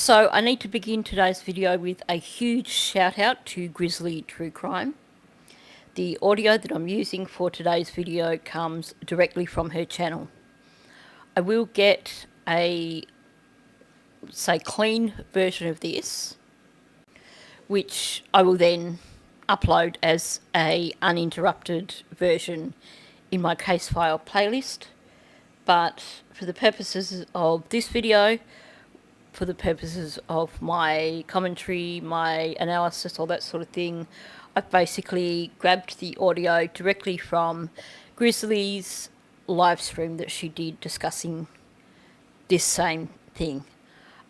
So I need to begin today's video with a huge shout out to Grizzly True Crime. The audio that I'm using for today's video comes directly from her channel. I will get a, clean version of this, which I will then upload as a uninterrupted version in my case file playlist. But for the purposes of this video, for the purposes of my commentary, my analysis, all that sort of thing, I've basically grabbed the audio directly from Grizzly's live stream that she did discussing this same thing.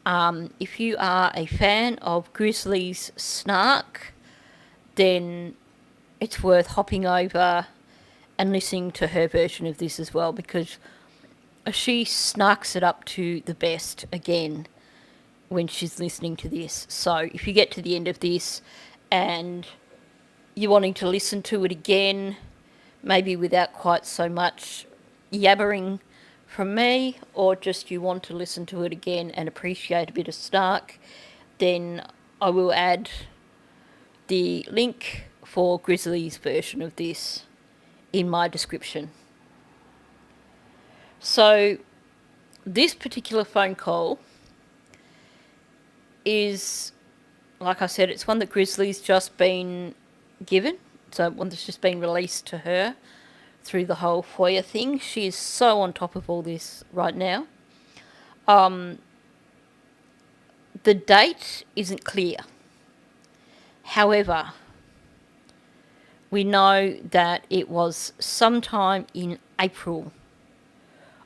If you are a fan of Grizzly's snark, then it's worth hopping over and listening to her version of this as well, because she snarks it up to the best again when she's listening to this. So if you get to the end of this and you're wanting to listen to it again, maybe without quite so much yabbering from me, or just you want to listen to it again and appreciate a bit of snark, then I will add the link for Grizzly's version of this in my description. So this particular phone call is, like I said, it's one that Grizzly's just been given. So one that's just been released to her through the whole FOIA thing. She is so on top of all this right now. The date isn't clear. However, we know that it was sometime in April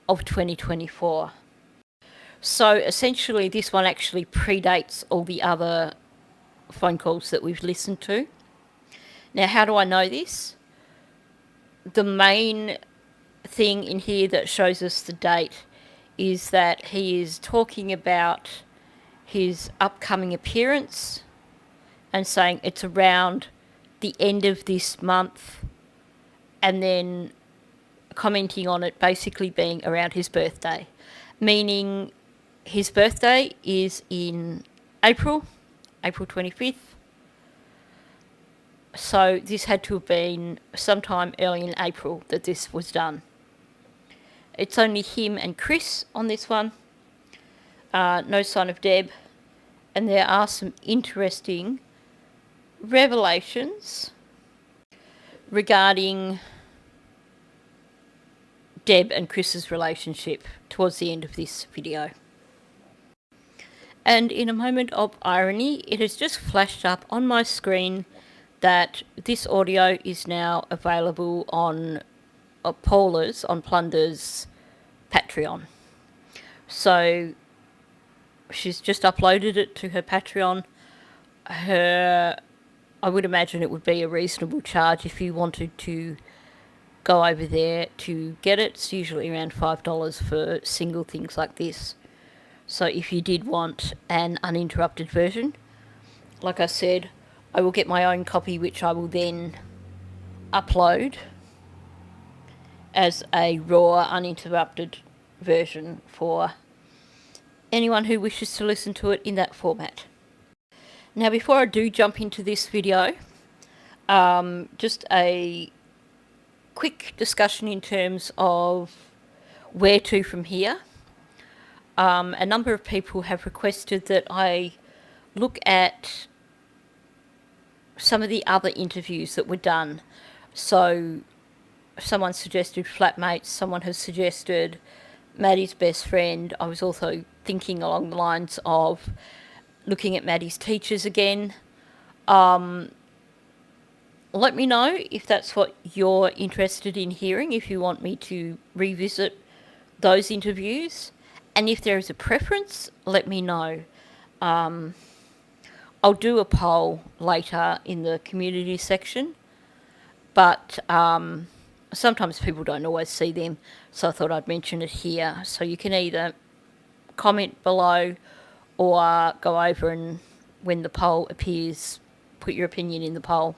of 2024. So essentially this one actually predates all the other phone calls that we've listened to. Now, how do I know this? The main thing in here that shows us the date is that he is talking about his upcoming appearance and saying it's around the end of this month, and then commenting on it basically being around his birthday, meaning his birthday is in April 25th. So this had to have been sometime early in April that this was done. It's only him and Chris on this one. No sign of Deb. And there are some interesting revelations regarding Deb and Chris's relationship towards the end of this video. And in a moment of irony, it has just flashed up on my screen that this audio is now available on Plunder's Patreon. So she's just uploaded it to her Patreon. I would imagine it would be a reasonable charge if you wanted to go over there to get it. It's usually around $5 for single things like this. So if you did want an uninterrupted version, like I said, I will get my own copy, which I will then upload as a raw, uninterrupted version for anyone who wishes to listen to it in that format. Now, before I do jump into this video, just a quick discussion in terms of where to from here. A number of people have requested that I look at some of the other interviews that were done. So someone suggested flatmates, someone has suggested Maddie's best friend. I was also thinking along the lines of looking at Maddie's teachers again. Let me know if that's what you're interested in hearing, if you want me to revisit those interviews. And if there is a preference, let me know. I'll do a poll later in the community section, but sometimes people don't always see them, so I thought I'd mention it here. So you can either comment below or go over and, when the poll appears, put your opinion in the poll.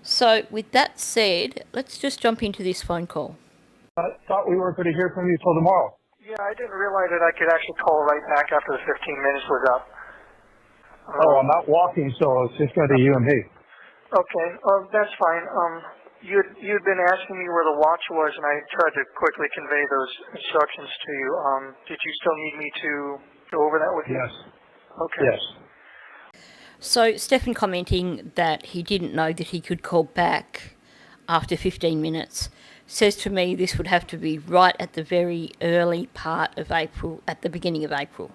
So with that said, let's just jump into this phone call. Thought we weren't going to hear from you till tomorrow. Yeah, I didn't realize that I could actually call right back after the 15 minutes was up. I'm out walking, so it's just going to be you and me. Okay, that's fine. You'd been asking me where the watch was, and I tried to quickly convey those instructions to you. Did you still need me to go over that with you? Yes. Okay. Yes. So Stephan commenting that he didn't know that he could call back after 15 minutes says to me this would have to be right at the very early part of April, at the beginning of April.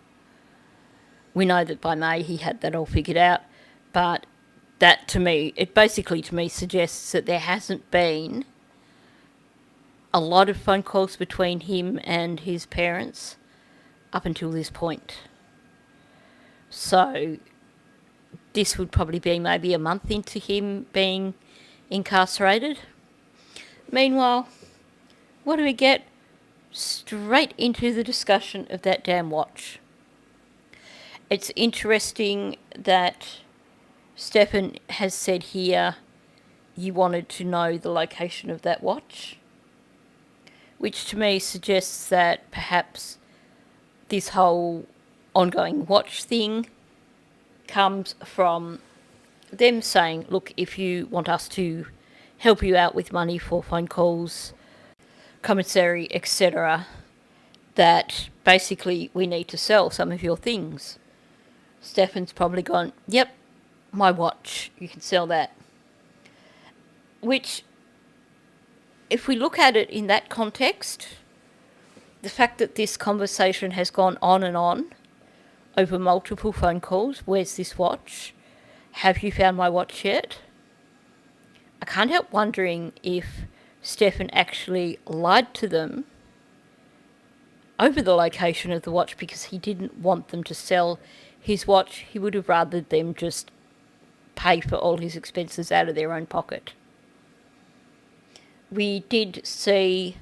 We know that by May he had that all figured out, but that to me, it basically to me suggests that there hasn't been a lot of phone calls between him and his parents up until this point. So this would probably be maybe a month into him being incarcerated. Meanwhile, what do we get? Straight into the discussion of that damn watch. It's interesting that Stephan has said here you wanted to know the location of that watch, which to me suggests that perhaps this whole ongoing watch thing comes from them saying, look, if you want us to help you out with money for phone calls, commissary, etc., that basically we need to sell some of your things. Stephan's probably gone, yep, my watch, you can sell that. Which, if we look at it in that context, the fact that this conversation has gone on and on over multiple phone calls, where's this watch? Have you found my watch yet? I can't help wondering if Stephan actually lied to them over the location of the watch because he didn't want them to sell his watch. He would have rather them just pay for all his expenses out of their own pocket. We did see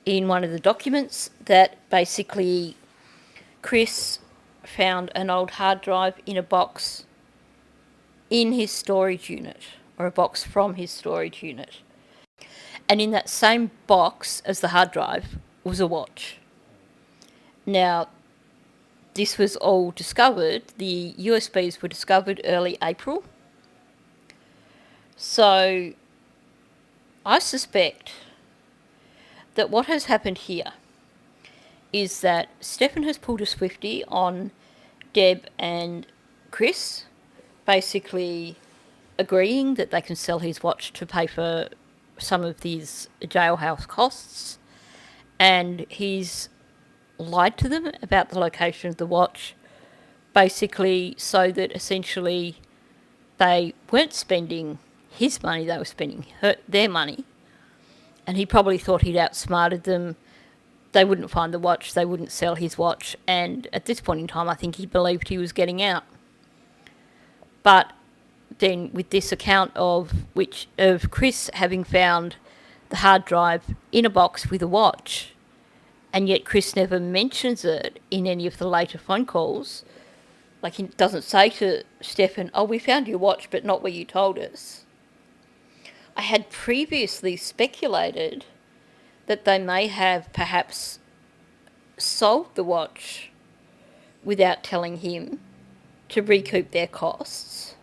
in one of the documents that basically Chris found an old hard drive in a box in his storage unit, or a box from his storage unit. And in that same box as the hard drive was a watch. Now, this was all discovered, the USBs were discovered early April. So I suspect that what has happened here is that Stephan has pulled a Swiftie on Deb and Chris, basically agreeing that they can sell his watch to pay for some of these jailhouse costs, and he's lied to them about the location of the watch, basically so that essentially they weren't spending his money, they were spending their money, and he probably thought he'd outsmarted them. They wouldn't find the watch, they wouldn't sell his watch, and at this point in time I think he believed he was getting out. But then with this account of Chris having found the hard drive in a box with a watch, and yet Chris never mentions it in any of the later phone calls. Like, he doesn't say to Stephan, oh, we found your watch, but not where you told us. I had previously speculated that they may have perhaps sold the watch without telling him to recoup their costs.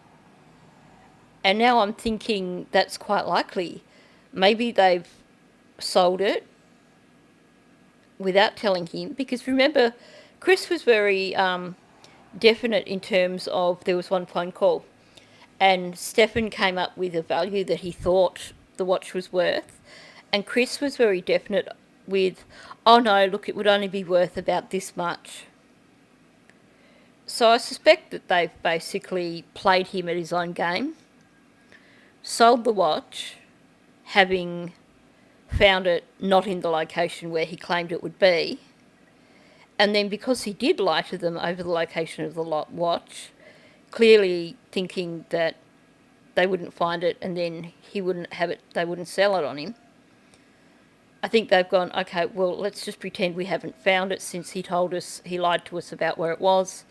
And now I'm thinking that's quite likely. Maybe they've sold it without telling him, because remember, Chris was very definite in terms of there was one phone call and Stephan came up with a value that he thought the watch was worth, and Chris was very definite with, oh no, look, it would only be worth about this much. So I suspect that they've basically played him at his own game, sold the watch, having found it not in the location where he claimed it would be, and then because he did lie to them over the location of the watch, clearly thinking that they wouldn't find it and then he wouldn't have it, they wouldn't sell it on him, I think they've gone, okay, well, let's just pretend we haven't found it since he told us, he lied to us about where it was,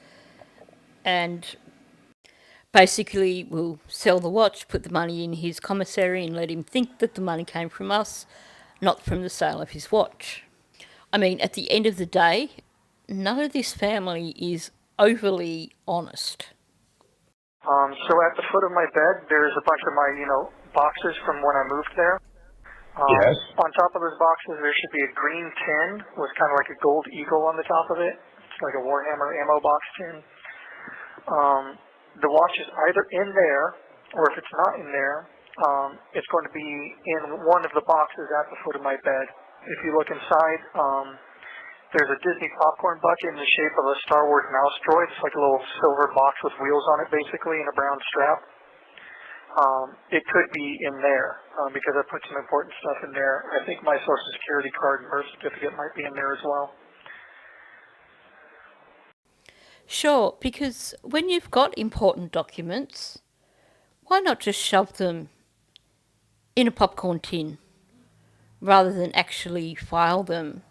and basically we'll sell the watch, put the money in his commissary and let him think that the money came from us, not from the sale of his watch. I mean, at the end of the day, none of this family is overly honest. So at the foot of my bed, there's a bunch of my, boxes from when I moved there. Yes. On top of those boxes, there should be a green tin with kind of like a gold eagle on the top of it. It's like a Warhammer ammo box tin. The watch is either in there, or if it's not in there, it's going to be in one of the boxes at the foot of my bed. If you look inside, there's a Disney popcorn bucket in the shape of a Star Wars mouse droid. It's like a little silver box with wheels on it, basically, and a brown strap. It could be in there because I put some important stuff in there. I think my Social Security card and birth certificate might be in there as well. Sure, because when you've got important documents, why not just shove them in a popcorn tin rather than actually file them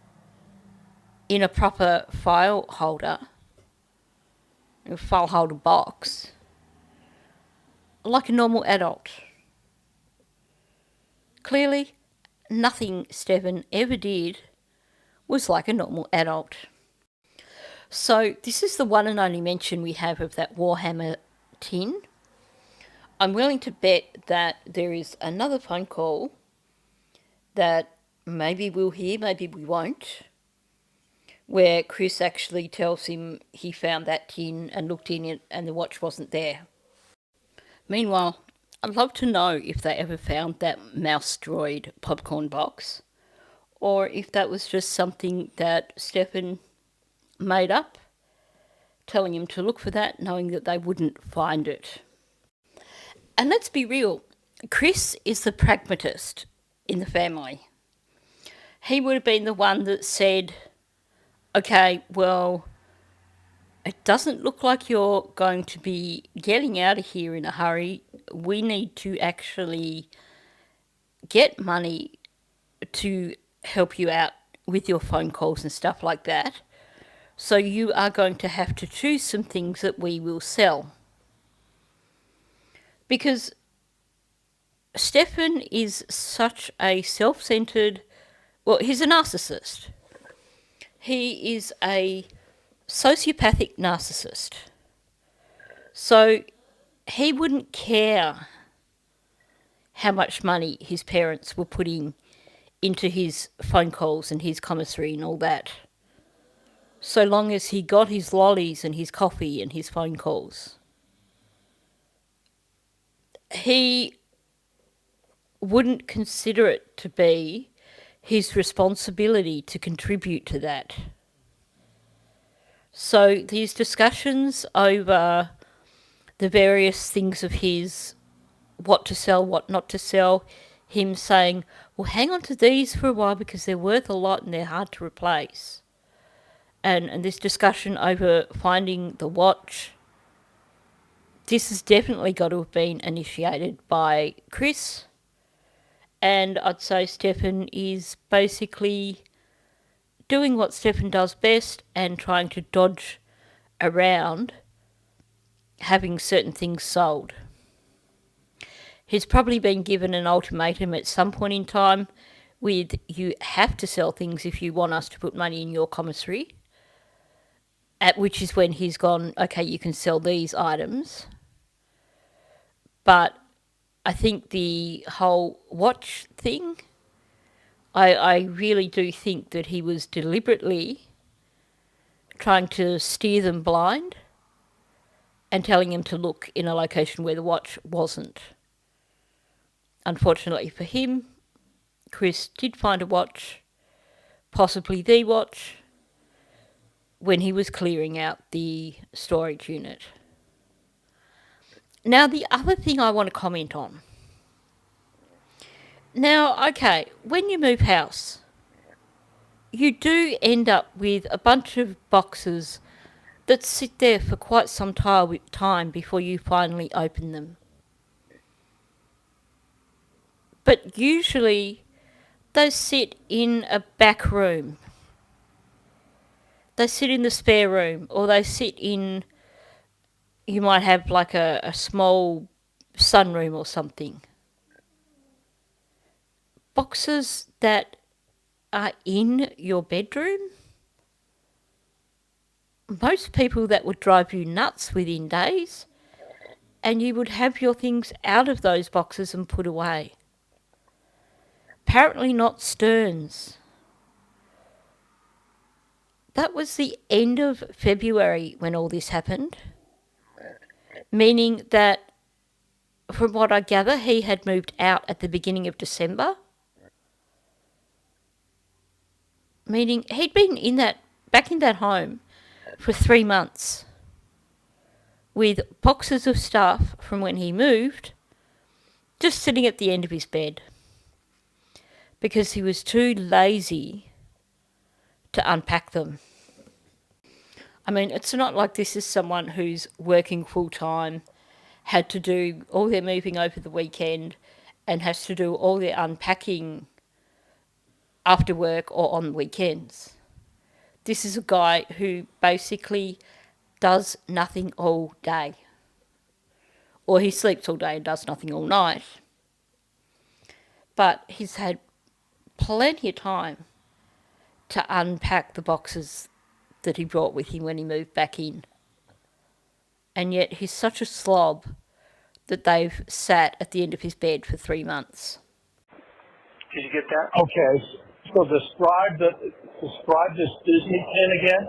in a proper file holder, a file holder box, like a normal adult? Clearly, nothing Stephan ever did was like a normal adult. So this is the one and only mention we have of that Warhammer tin. I'm willing to bet that there is another phone call that maybe we'll hear, maybe we won't, where Chris actually tells him he found that tin and looked in it and the watch wasn't there. Meanwhile, I'd love to know if they ever found that mouse droid popcorn box, or if that was just something that Stephan made up, telling him to look for that, knowing that they wouldn't find it. And let's be real, Chris is the pragmatist in the family. He would have been the one that said, okay, well, it doesn't look like you're going to be getting out of here in a hurry. We need to actually get money to help you out with your phone calls and stuff like that. So you are going to have to choose some things that we will sell. Because Stephan is such a self-centered, well, he's a narcissist. He is a sociopathic narcissist. So he wouldn't care how much money his parents were putting into his phone calls and his commissary and all that, so long as he got his lollies and his coffee and his phone calls. He wouldn't consider it to be his responsibility to contribute to that. So these discussions over the various things of his, what to sell, what not to sell, him saying, well, hang on to these for a while because they're worth a lot and they're hard to replace. And this discussion over finding the watch, this has definitely got to have been initiated by Chris. And I'd say Stephan is basically doing what Stephan does best and trying to dodge around having certain things sold. He's probably been given an ultimatum at some point in time with, you have to sell things if you want us to put money in your commissary, at which is when he's gone, okay, you can sell these items. But I think the whole watch thing, I really do think that he was deliberately trying to steer them blind and telling them to look in a location where the watch wasn't. Unfortunately for him, Chris did find a watch, possibly the watch, when he was clearing out the storage unit. Now, the other thing I want to comment on. Now, okay, when you move house, you do end up with a bunch of boxes that sit there for quite some time before you finally open them. But usually they sit in a back room. They sit in the spare room, or they sit in, you might have like a small sunroom or something. Boxes that are in your bedroom, most people that would drive you nuts within days, and you would have your things out of those boxes and put away. Apparently not Stearns. That was the end of February when all this happened, meaning that, from what I gather, he had moved out at the beginning of December, meaning he'd been back in that home for 3 months with boxes of stuff from when he moved just sitting at the end of his bed because he was too lazy to unpack them. I mean, it's not like this is someone who's working full time, had to do all their moving over the weekend and has to do all their unpacking after work or on weekends. This is a guy who basically does nothing all day. Or he sleeps all day and does nothing all night. But he's had plenty of time to unpack the boxes that he brought with him when he moved back in. And yet he's such a slob that they've sat at the end of his bed for 3 months. Did you get that? Okay, so describe this Disney pin again.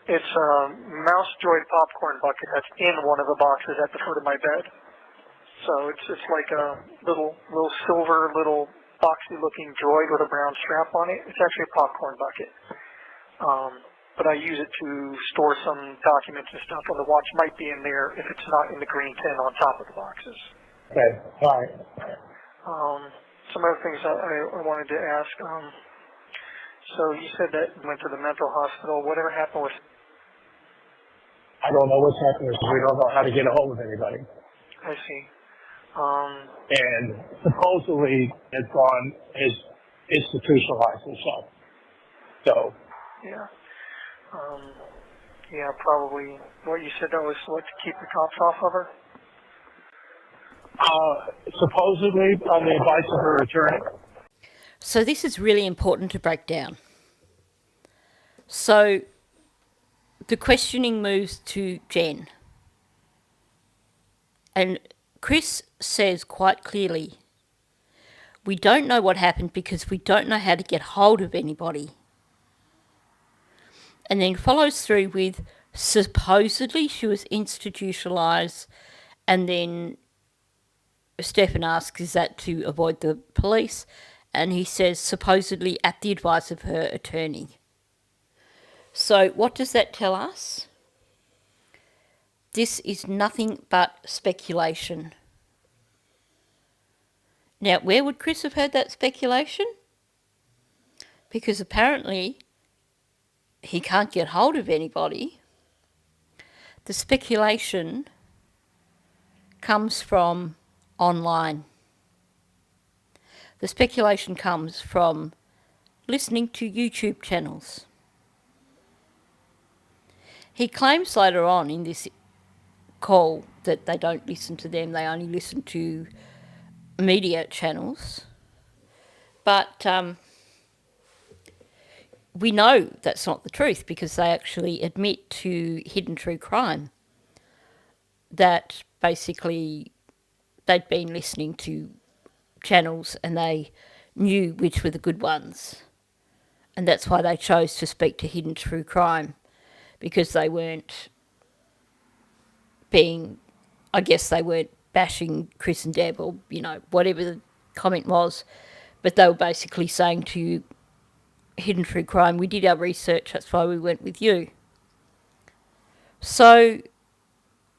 It's a mouse droid popcorn bucket that's in one of the boxes at the foot of my bed. So it's like a little silver, little boxy looking droid with a brown strap on it. It's actually a popcorn bucket. But I use it to store some documents and stuff, and the watch might be in there if it's not in the green tin on top of the boxes. Okay, all right. Some other things I wanted to ask. So you said that you went to the mental hospital. Whatever happened with... I don't know what's happening because we don't know how to get a hold of anybody. I see. And supposedly has institutionalized himself. So. Yeah. Yeah, probably. What you said that was what, to keep the cops off of her? Supposedly on the advice of her attorney. So this is really important to break down. So the questioning moves to Jen. And Chris says quite clearly, we don't know what happened because we don't know how to get hold of anybody. And then follows through with supposedly she was institutionalised, and then Stephan asks, is that to avoid the police? And he says supposedly at the advice of her attorney. So what does that tell us? This is nothing but speculation. Now, where would Chris have heard that speculation? Because apparently he can't get hold of anybody. The speculation comes from online. The speculation comes from listening to YouTube channels. He claims later on in this call that they don't listen to them, they only listen to media channels. But we know that's not the truth because they actually admit to Hidden True Crime that basically they'd been listening to channels and they knew which were the good ones. And that's why they chose to speak to Hidden True Crime, because they weren't they weren't bashing Chris and Deb or, whatever the comment was, but they were basically saying to Hidden True Crime, we did our research, that's why we went with you. So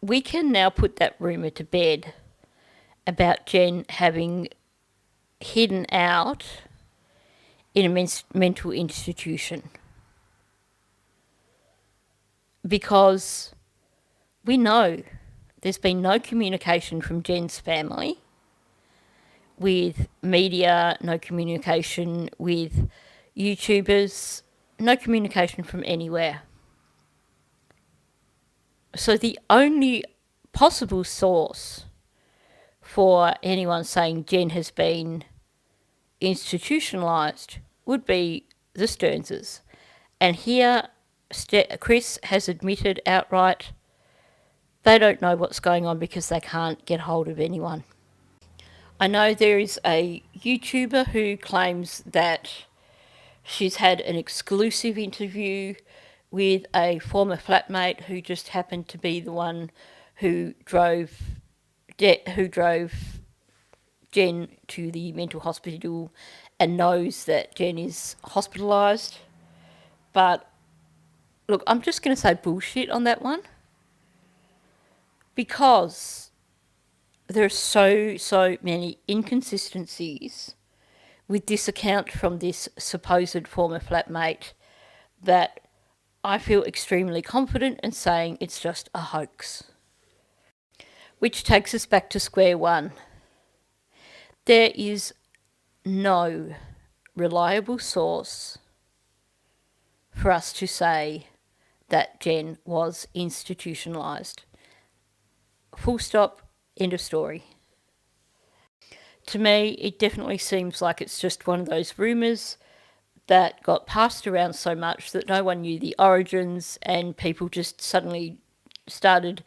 we can now put that rumour to bed about Jen having hidden out in a mental institution. Because we know there's been no communication from Jen's family with media, no communication with YouTubers, no communication from anywhere. So the only possible source for anyone saying Jen has been institutionalised would be the Stearnses. And here Chris has admitted outright they don't know what's going on because they can't get hold of anyone. I know there is a YouTuber who claims that she's had an exclusive interview with a former flatmate who just happened to be the one who drove Jen to the mental hospital and knows that Jen is hospitalised. But look, I'm just going to say bullshit on that one, because there are so many inconsistencies with this account from this supposed former flatmate that I feel extremely confident in saying it's just a hoax. Which takes us back to square one. There is no reliable source for us to say that Jen was institutionalised. Full stop, end of story. To me, it definitely seems like it's just one of those rumours that got passed around so much that no one knew the origins, and people just suddenly started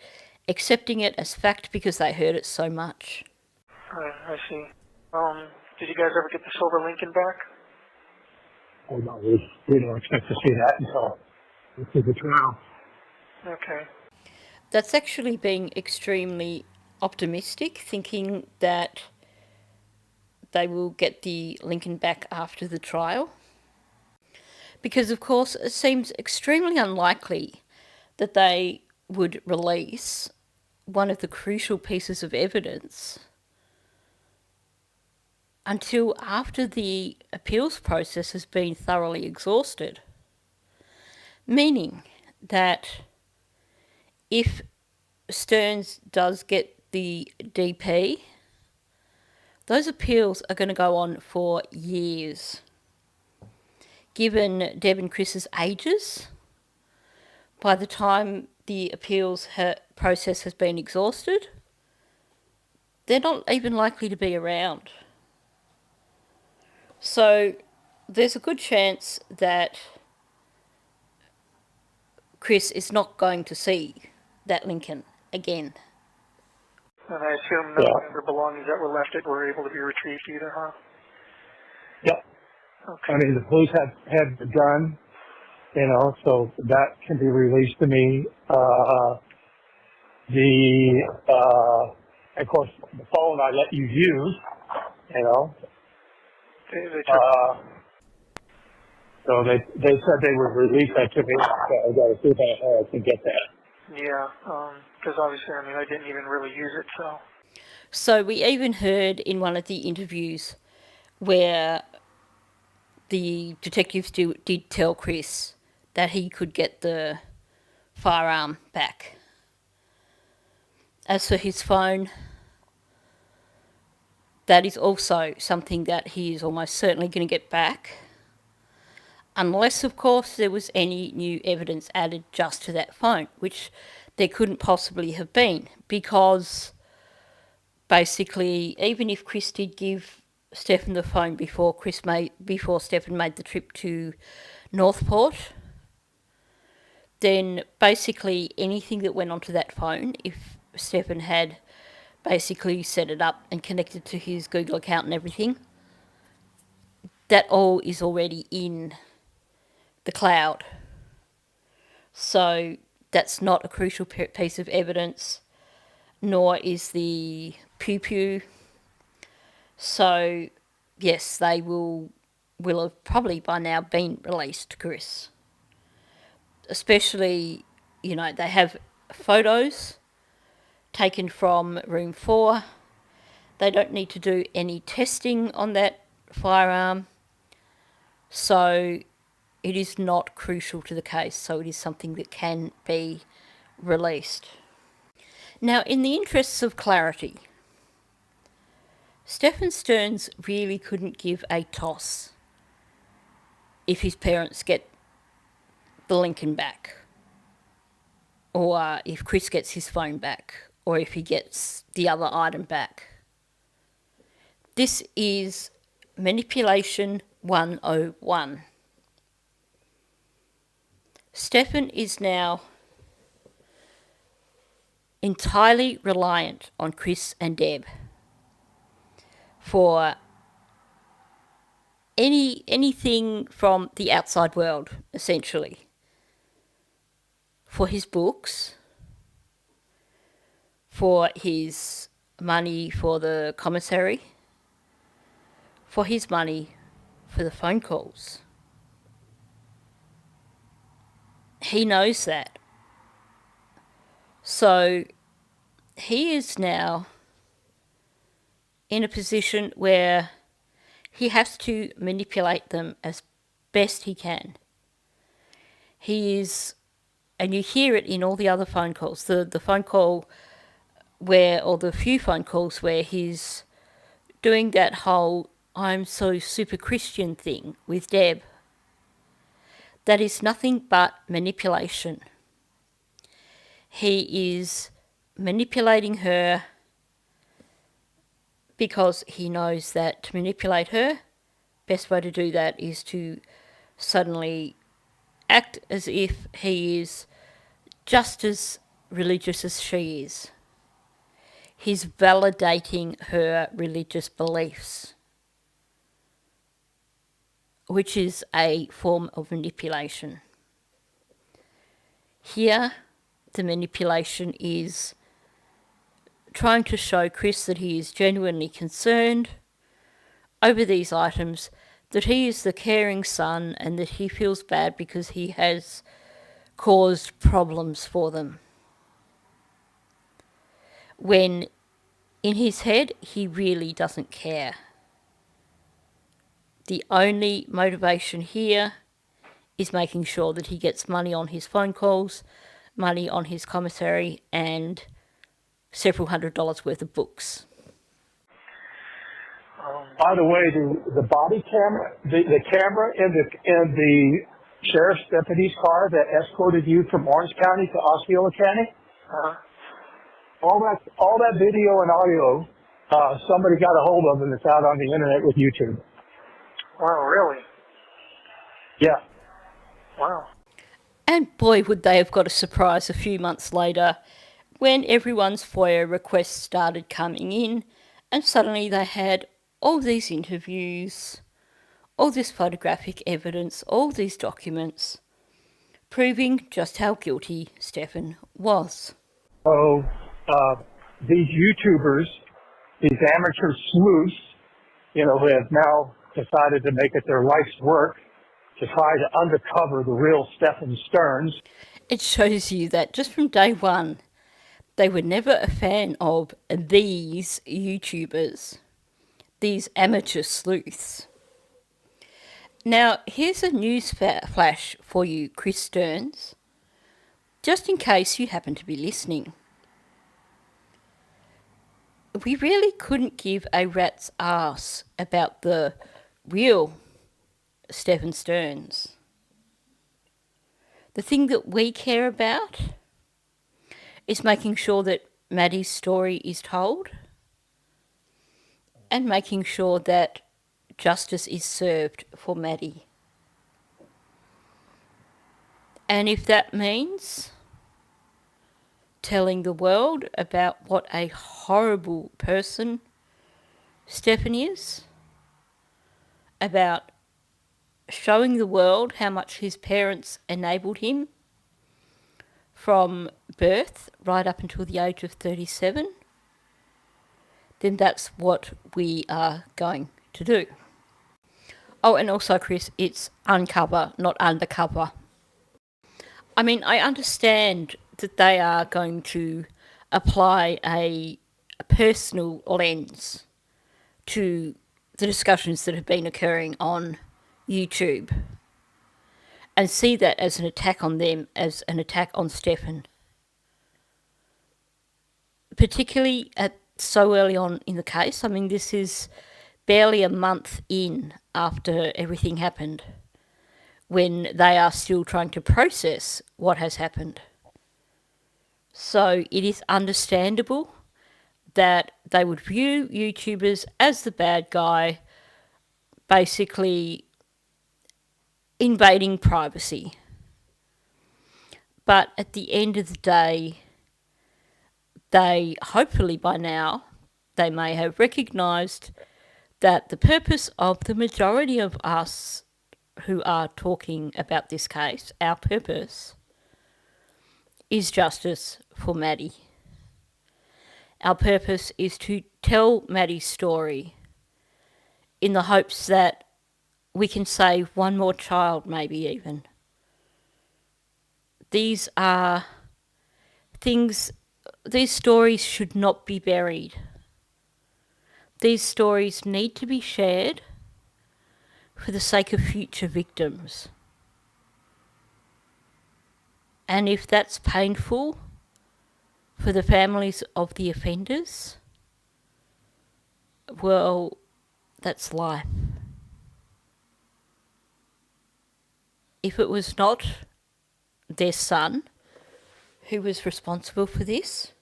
accepting it as fact because they heard it so much. I see. Did you guys ever get the silver Lincoln back? Oh, no, we don't expect to see that until we see the trial. Okay. That's actually being extremely optimistic, thinking that they will get the Lincoln back after the trial. Because, of course, it seems extremely unlikely that they would release one of the crucial pieces of evidence until after the appeals process has been thoroughly exhausted. Meaning that if Stearns does get the DP, those appeals are going to go on for years. Given Deb and Chris's ages, by the time the appeals process has been exhausted, they're not even likely to be around. So there's a good chance that Chris is not going to see that Lincoln again. And I assume no other belongings that were left were able to be retrieved either, huh? Yep. Okay. I mean, the police had the gun, so that can be released to me. Of course, the phone I let you use, They took, so they said they would release that to me, so I got to see if I can get that. yeah, because obviously, I didn't even really use it, so. So we even heard in one of the interviews where the detectives did tell Chris that he could get the firearm back. As for his phone, that is also something that he is almost certainly going to get back, unless, of course, there was any new evidence added just to that phone, which there couldn't possibly have been, because basically, even if Chris did give Stephan the phone before Stephan made the trip to Northport, then basically anything that went onto that phone, if Stephan had basically set it up and connected to his Google account and everything, that all is already in the cloud. So that's not a crucial piece of evidence, nor is the pew-pew. So, yes, they will have probably by now been released to Chris. Especially, they have photos taken from room 4. They don't need to do any testing on that firearm. So it is not crucial to the case. So it is something that can be released. Now, in the interests of clarity, Stephan Stearns really couldn't give a toss if his parents get the Lincoln back, or if Chris gets his phone back, or if he gets the other item back. This is Manipulation 101. Stephan is now entirely reliant on Chris and Deb for anything from the outside world, essentially. For his books, for his money for the commissary, for his money for the phone calls. He knows that. So he is now in a position where he has to manipulate them as best he can. He is, and you hear it in all the other phone calls, the phone call where, or the few phone calls where he's doing that whole I'm so super Christian thing with Deb. That is nothing but manipulation. He is manipulating her because he knows that to manipulate her, best way to do that is to suddenly act as if he is just as religious as she is. He's validating her religious beliefs, which is a form of manipulation. Here, the manipulation is trying to show Chris that he is genuinely concerned over these items, that he is the caring son and that he feels bad because he has caused problems for them. When in his head, he really doesn't care. The only motivation here is making sure that he gets money on his phone calls, money on his commissary, and several $100s worth of books. By the way, the body camera, the camera in the sheriff's deputy's car that escorted you from Orange County to Osceola County, all that video and audio, somebody got a hold of, and it's out on the internet with YouTube. Wow, really? Yeah. Wow. And boy, would they have got a surprise a few months later when everyone's FOIA requests started coming in and suddenly they had all these interviews, all this photographic evidence, all these documents proving just how guilty Stephan was. So these YouTubers, these amateur sleuths, who have now decided to make it their life's work to try to uncover the real Stephan Stearns. It shows you that just from day one, they were never a fan of these YouTubers, these amateur sleuths. Now, here's a news flash for you, Chris Stearns, just in case you happen to be listening. We really couldn't give a rat's ass about the real Stephan Stearns. The thing that we care about is making sure that Maddie's story is told and making sure that justice is served for Maddie. And if that means telling the world about what a horrible person Stephan is, about showing the world how much his parents enabled him from birth right up until the age of 37, then that's what we are going to do. Oh, and also, Chris, it's uncover, not undercover. I mean, I understand that they are going to apply a personal lens to the discussions that have been occurring on YouTube and see that as an attack on them, as an attack on Stephan. Particularly at so early on in the case. I mean, this is barely a month in after everything happened, when they are still trying to process what has happened. So it is understandable that they would view YouTubers as the bad guy, basically invading privacy. But at the end of the day, they, hopefully by now, they may have recognised that the purpose of the majority of us who are talking about this case, our purpose, is justice for Maddie. Our purpose is to tell Maddie's story in the hopes that we can save one more child, maybe even. These are things, these stories should not be buried. These stories need to be shared for the sake of future victims. And if that's painful for the families of the offenders, well, that's life. If it was not their son who was responsible for this,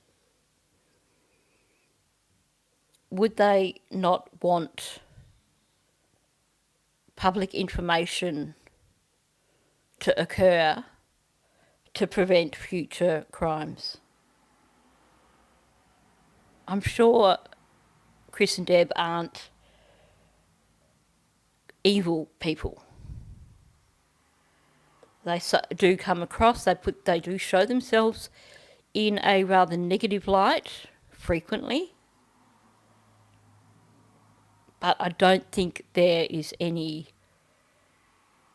would they not want public information to occur to prevent future crimes? I'm sure Chris and Deb aren't evil people. They do come across, they do show themselves in a rather negative light frequently. But I don't think there is any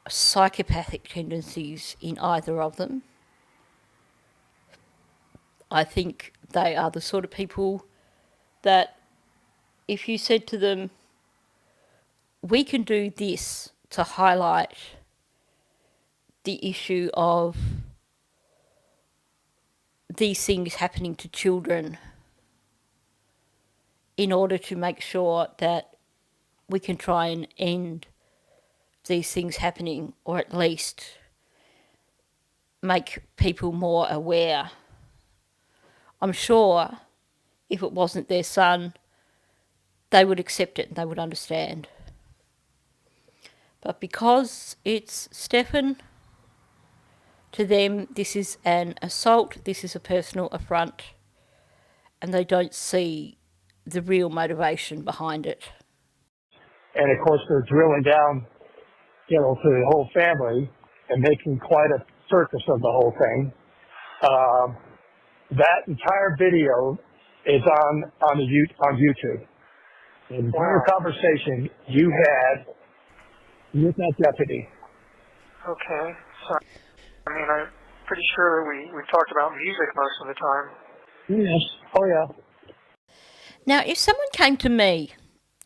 psychopathic tendencies in either of them. I think they are the sort of people that if you said to them, we can do this to highlight the issue of these things happening to children in order to make sure that we can try and end these things happening, or at least make people more aware. I'm sure if it wasn't their son, they would accept it and they would understand. But because it's Stephan, to them this is an assault, this is a personal affront, and they don't see the real motivation behind it. And of course, they're drilling down, to the whole family and making quite a circus of the whole thing. That entire video is on YouTube. The entire conversation you had with that deputy. Okay. So, I'm pretty sure we talked about music most of the time. Yes. Oh, yeah. Now, if someone came to me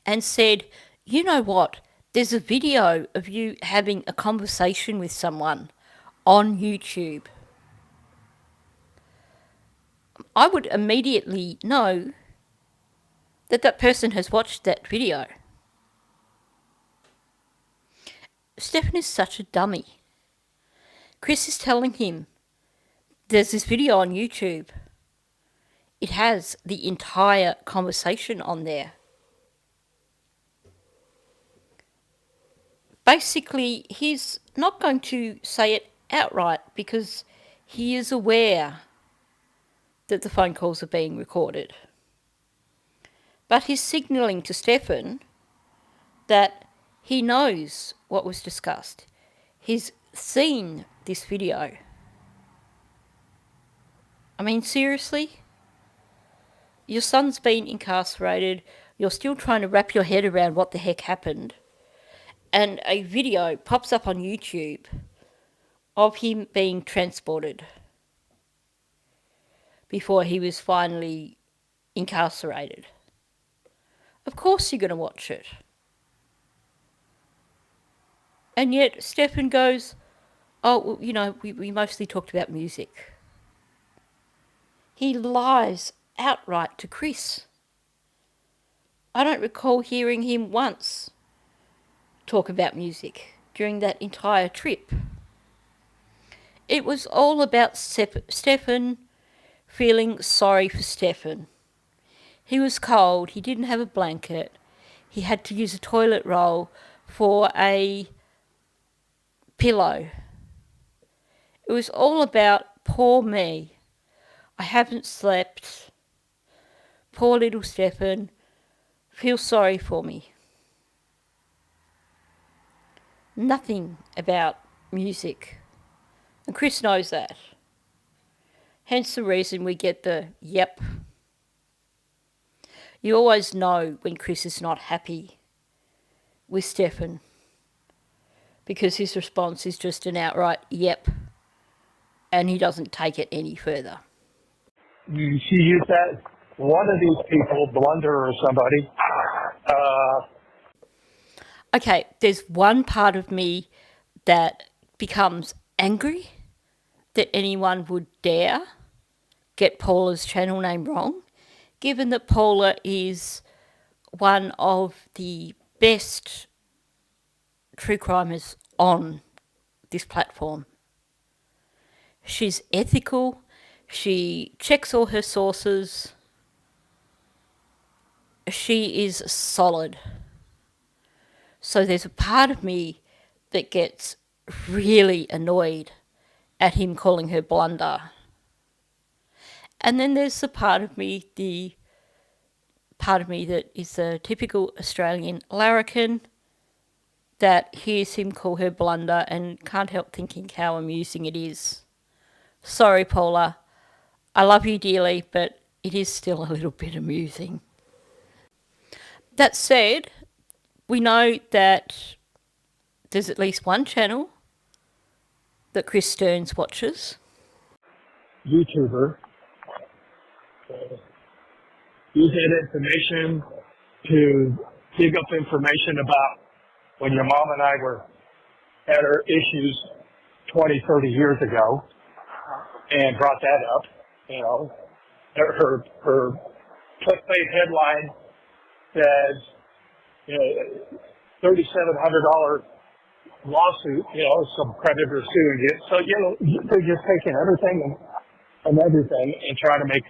and said, you know what, there's a video of you having a conversation with someone on YouTube, I would immediately know that that person has watched that video. Stephan is such a dummy. Chris is telling him, there's this video on YouTube. It has the entire conversation on there. Basically, he's not going to say it outright because he is aware that the phone calls are being recorded. But he's signalling to Stephan that he knows what was discussed. He's seen this video. Seriously? Your son's been incarcerated. You're still trying to wrap your head around what the heck happened. And a video pops up on YouTube of him being transported before he was finally incarcerated. Of course you're going to watch it. And yet Stephan goes, oh, well, we mostly talked about music. He lies outright to Chris. I don't recall hearing him once talk about music during that entire trip. It was all about Stephan feeling sorry for Stephan. He was cold, he didn't have a blanket, he had to use a toilet roll for a pillow. It was all about poor me. I haven't slept. Poor little Stephan. Feel sorry for me. Nothing about music. And Chris knows that. Hence the reason we get the yep. You always know when Chris is not happy with Stephan, because his response is just an outright yep, and he doesn't take it any further. She used that, one of these people, Blunder or somebody, Okay, there's one part of me that becomes angry that anyone would dare get Paula's channel name wrong, given that Paula is one of the best true crimers on this platform. She's ethical, she checks all her sources, she is solid. So there's a part of me that gets really annoyed at him calling her Blunder. And then there's the part of me that is a typical Australian larrikin that hears him call her Blunder and can't help thinking how amusing it is. Sorry, Paula. I love you dearly, but it is still a little bit amusing. That said, we know that there's at least one channel that Chris Stearns watches. YouTuber, use that information to dig up information about when your mom and I had our issues 20, 30 years ago, and brought that up. You know, her clickbait headline says, $3,700 lawsuit, some creditor suing it. So, they're just taking everything and everything and trying to make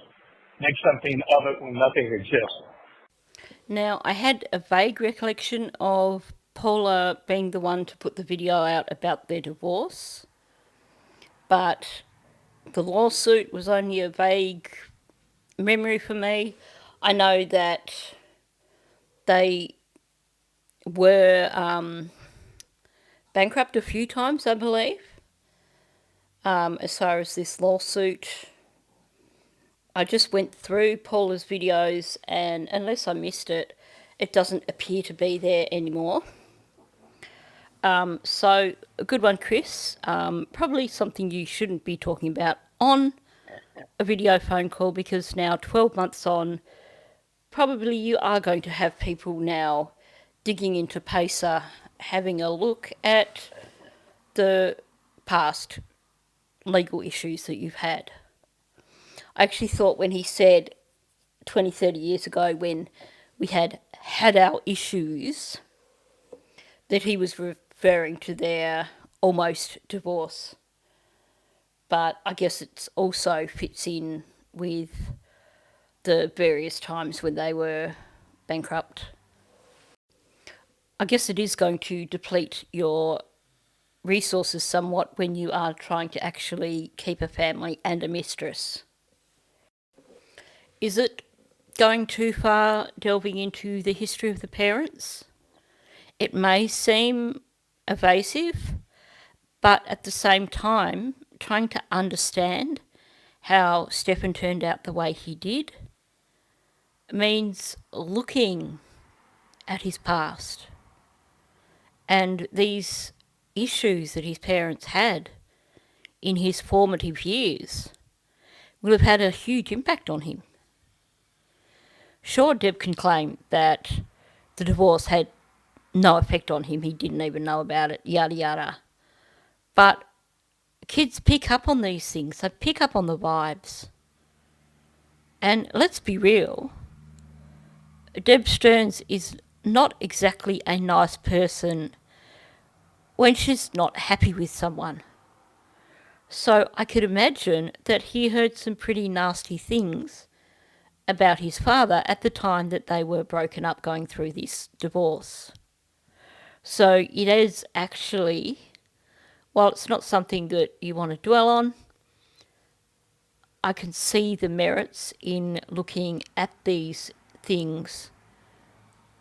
something of it when nothing exists. Now, I had a vague recollection of Paula being the one to put the video out about their divorce, but the lawsuit was only a vague memory for me. I know that they were bankrupt a few times, I believe, as far as this lawsuit. I just went through Paula's videos, and unless I missed it, it doesn't appear to be there anymore. So, a good one, Chris. Probably something you shouldn't be talking about on a video phone call, because now, 12 months on, probably you are going to have people now digging into Pacer, having a look at the past legal issues that you've had. I actually thought when he said 20, 30 years ago when we had our issues, that he was referring to their almost divorce. But I guess it also fits in with the various times when they were bankrupt. I guess it is going to deplete your resources somewhat when you are trying to actually keep a family and a mistress. Is it going too far delving into the history of the parents? It may seem evasive, but at the same time, trying to understand how Stephan turned out the way he did means looking at his past and these issues that his parents had in his formative years will have had a huge impact on him. Sure, Deb can claim that the divorce had no effect on him, he didn't even know about it, yada yada. But kids pick up on these things, they pick up on the vibes. And let's be real, Deb Stearns is not exactly a nice person when she's not happy with someone. So I could imagine that he heard some pretty nasty things about his father at the time that they were broken up going through this divorce. So it is actually, while it's not something that you want to dwell on, I can see the merits in looking at these things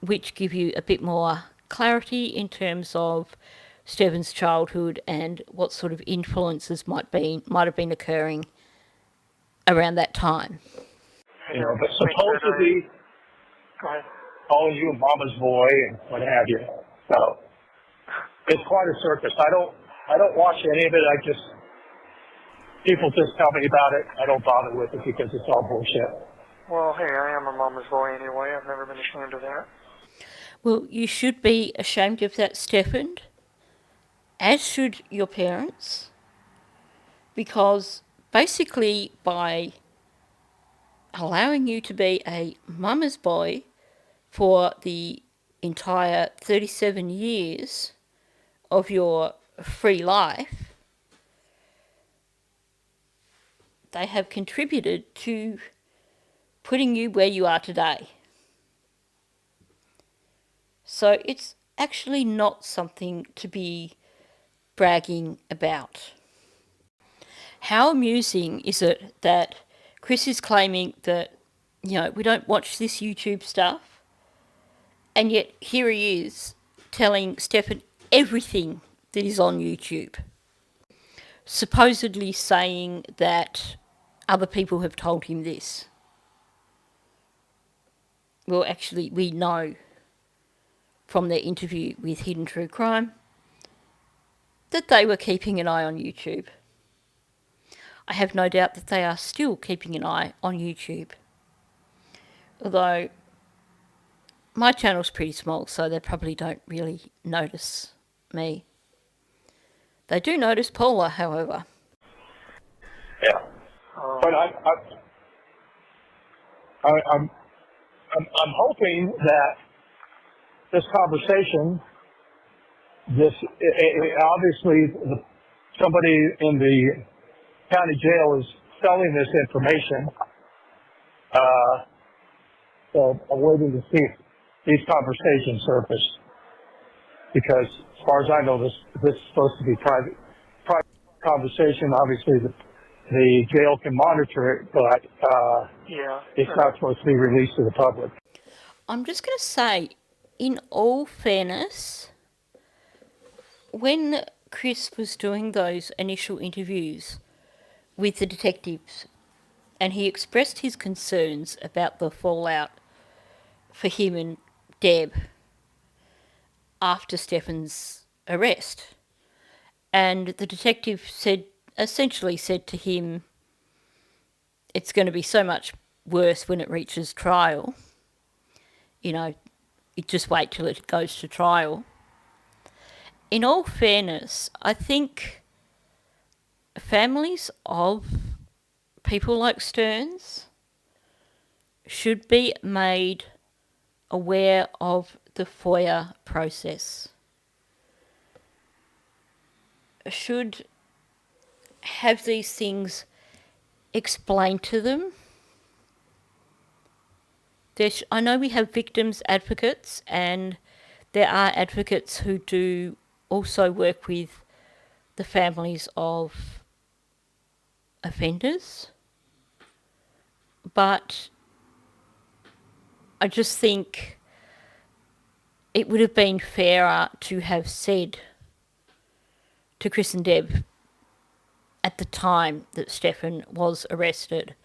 which give you a bit more clarity in terms of Stephan's childhood and what sort of influences might have been occurring around that time. You know, but supposedly calling you a mama's boy and what have you. So it's quite a circus. I don't watch any of it. People just tell me about it. I don't bother with it because it's all bullshit. Well, hey, I am a mama's boy anyway. I've never been ashamed of that. Well, you should be ashamed of that, Stephan, as should your parents, because basically by allowing you to be a mama's boy for the entire 37 years of your free life, they have contributed to putting you where you are today. So it's actually not something to be bragging about. How amusing is it that Chris is claiming that, we don't watch this YouTube stuff, and yet here he is telling Stephan everything that is on YouTube, supposedly saying that other people have told him this. Well, actually, we know from their interview with Hidden True Crime that they were keeping an eye on YouTube. I have no doubt that they are still keeping an eye on YouTube. Although my channel's pretty small, so they probably don't really notice me. They do notice Paula, however. Yeah. But I'm hoping that this conversation, obviously somebody in the county jail is selling this information. So I'm waiting to see if these conversations surface, because as far as I know, this is supposed to be private conversation. Obviously, the jail can monitor it, but it's not supposed to be released to the public. I'm just going to say, in all fairness, when Chris was doing those initial interviews with the detectives, and he expressed his concerns about the fallout for him and Deb after Stephan's arrest, and the detective essentially said to him, it's going to be so much worse when it reaches trial. You just wait till it goes to trial. In all fairness, I think families of people like Stearns should be made aware of the FOIA process. Should have these things explained to them. I know we have victims advocates, and there are advocates who do also work with the families of offenders. But I just think it would have been fairer to have said to Chris and Deb at the time that Stephan was arrested,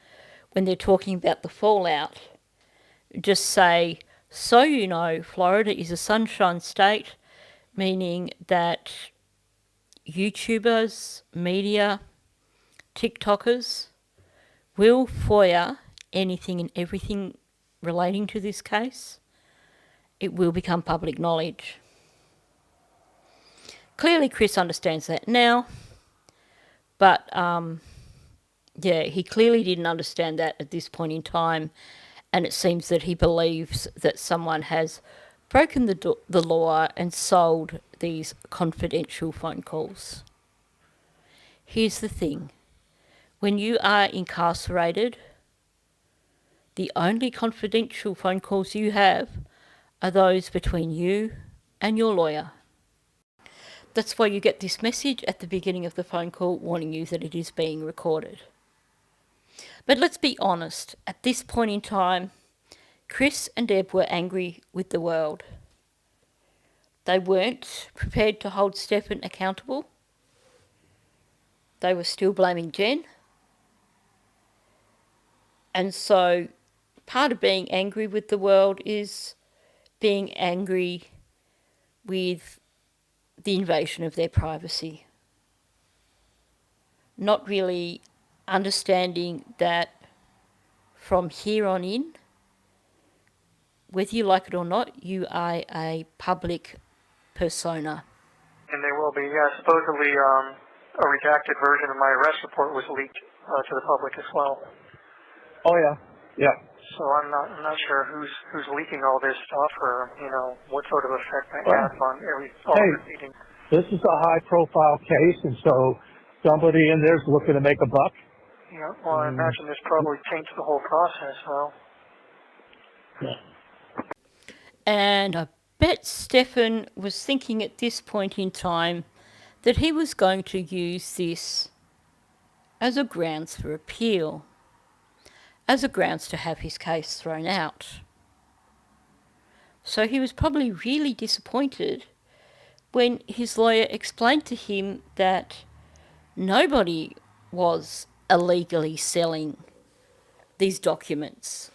when they're talking about the fallout, just say, so you know, Florida is a sunshine state, meaning that YouTubers, media, TikTokers will FOIA anything and everything relating to this case. It will become public knowledge. Clearly Chris understands that now, but he clearly didn't understand that at this point in time, and it seems that he believes that someone has broken the law and sold these confidential phone calls. Here's the thing. When you are incarcerated, the only confidential phone calls you have are those between you and your lawyer. That's why you get this message at the beginning of the phone call warning you that it is being recorded. But let's be honest, at this point in time, Chris and Deb were angry with the world. They weren't prepared to hold Stephan accountable. They were still blaming Jen. And so part of being angry with the world is being angry with the invasion of their privacy. Not really understanding that from here on in, whether you like it or not, you are a public persona. And there will be, supposedly a redacted version of my arrest report was leaked to the public as well. Oh yeah, yeah. So I'm not sure who's leaking all this stuff, or what sort of effect that has on all the meetings. This is a high-profile case, and so somebody in there's looking to make a buck. Yeah, well, I imagine this probably taints the whole process, though. Yeah. And I bet Stephan was thinking at this point in time that he was going to use this as a grounds for appeal, as a grounds to have his case thrown out. So he was probably really disappointed when his lawyer explained to him that nobody was illegally selling these documents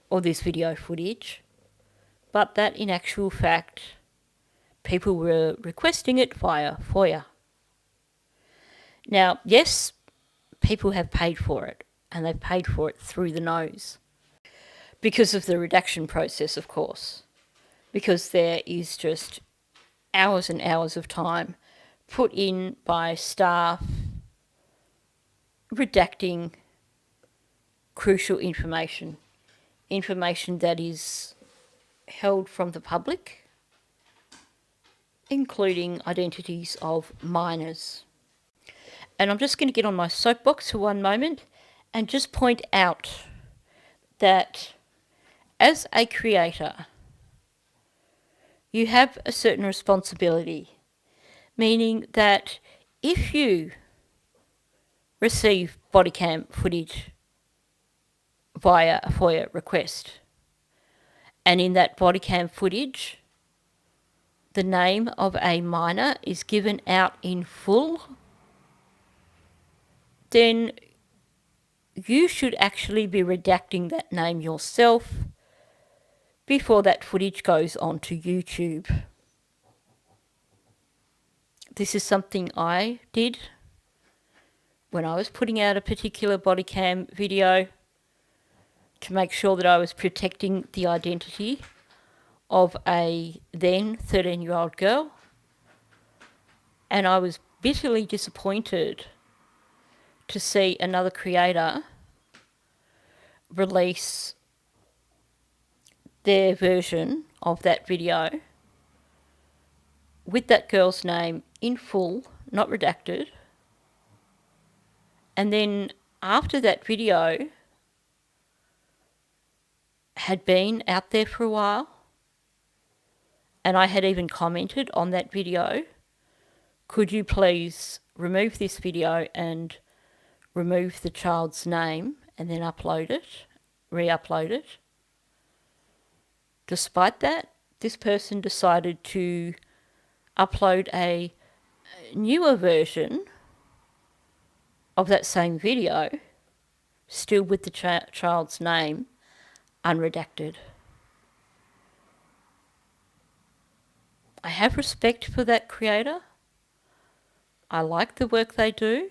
or this video footage, but that in actual fact people were requesting it via FOIA. Now, yes, people have paid for it, and they've paid for it through the nose because of the redaction process, of course, because there is just hours and hours of time put in by staff redacting crucial information that is held from the public, including identities of minors. And I'm just going to get on my soapbox for one moment and just point out that as a creator, you have a certain responsibility, meaning that if you receive body cam footage via a FOIA request, and in that body cam footage, the name of a minor is given out in full, then you should actually be redacting that name yourself before that footage goes onto YouTube. This is something I did when I was putting out a particular body cam video to make sure that I was protecting the identity of a then 13-year-old girl. And I was bitterly disappointed to see another creator release their version of that video with that girl's name in full, not redacted. And then after that video had been out there for a while, and I had even commented on that video, could you please remove this video and remove the child's name and then upload it, re-upload it. Despite that, this person decided to upload a newer version of that same video, still with the child's name unredacted. I have respect for that creator. I like the work they do.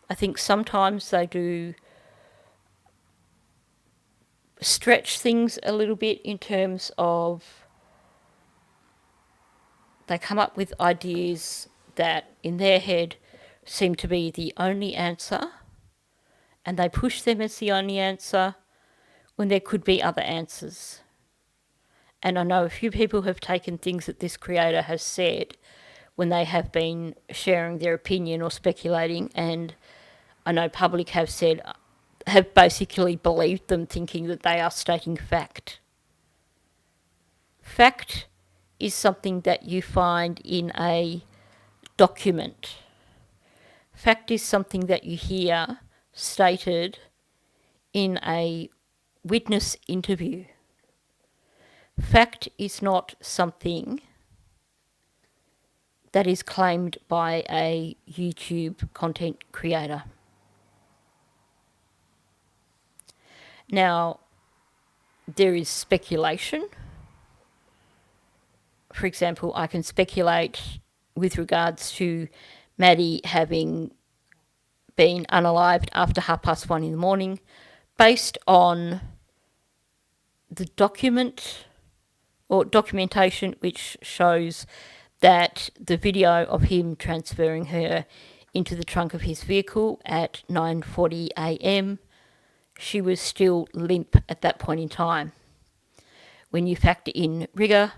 I think sometimes they do stretch things a little bit in terms of they come up with ideas that in their head seem to be the only answer, and they push them as the only answer when there could be other answers. And I know a few people have taken things that this creator has said when they have been sharing their opinion or speculating, and I know public have basically believed them, thinking that they are stating fact. Fact is something that you find in a document. Fact is something that you hear stated in a witness interview. Fact is not something that is claimed by a YouTube content creator. Now, there is speculation. For example, I can speculate with regards to Maddie having been unalived after 1:30 in the morning based on the documentation which shows that the video of him transferring her into the trunk of his vehicle at 9:40 a.m, she was still limp at that point in time. When you factor in rigor,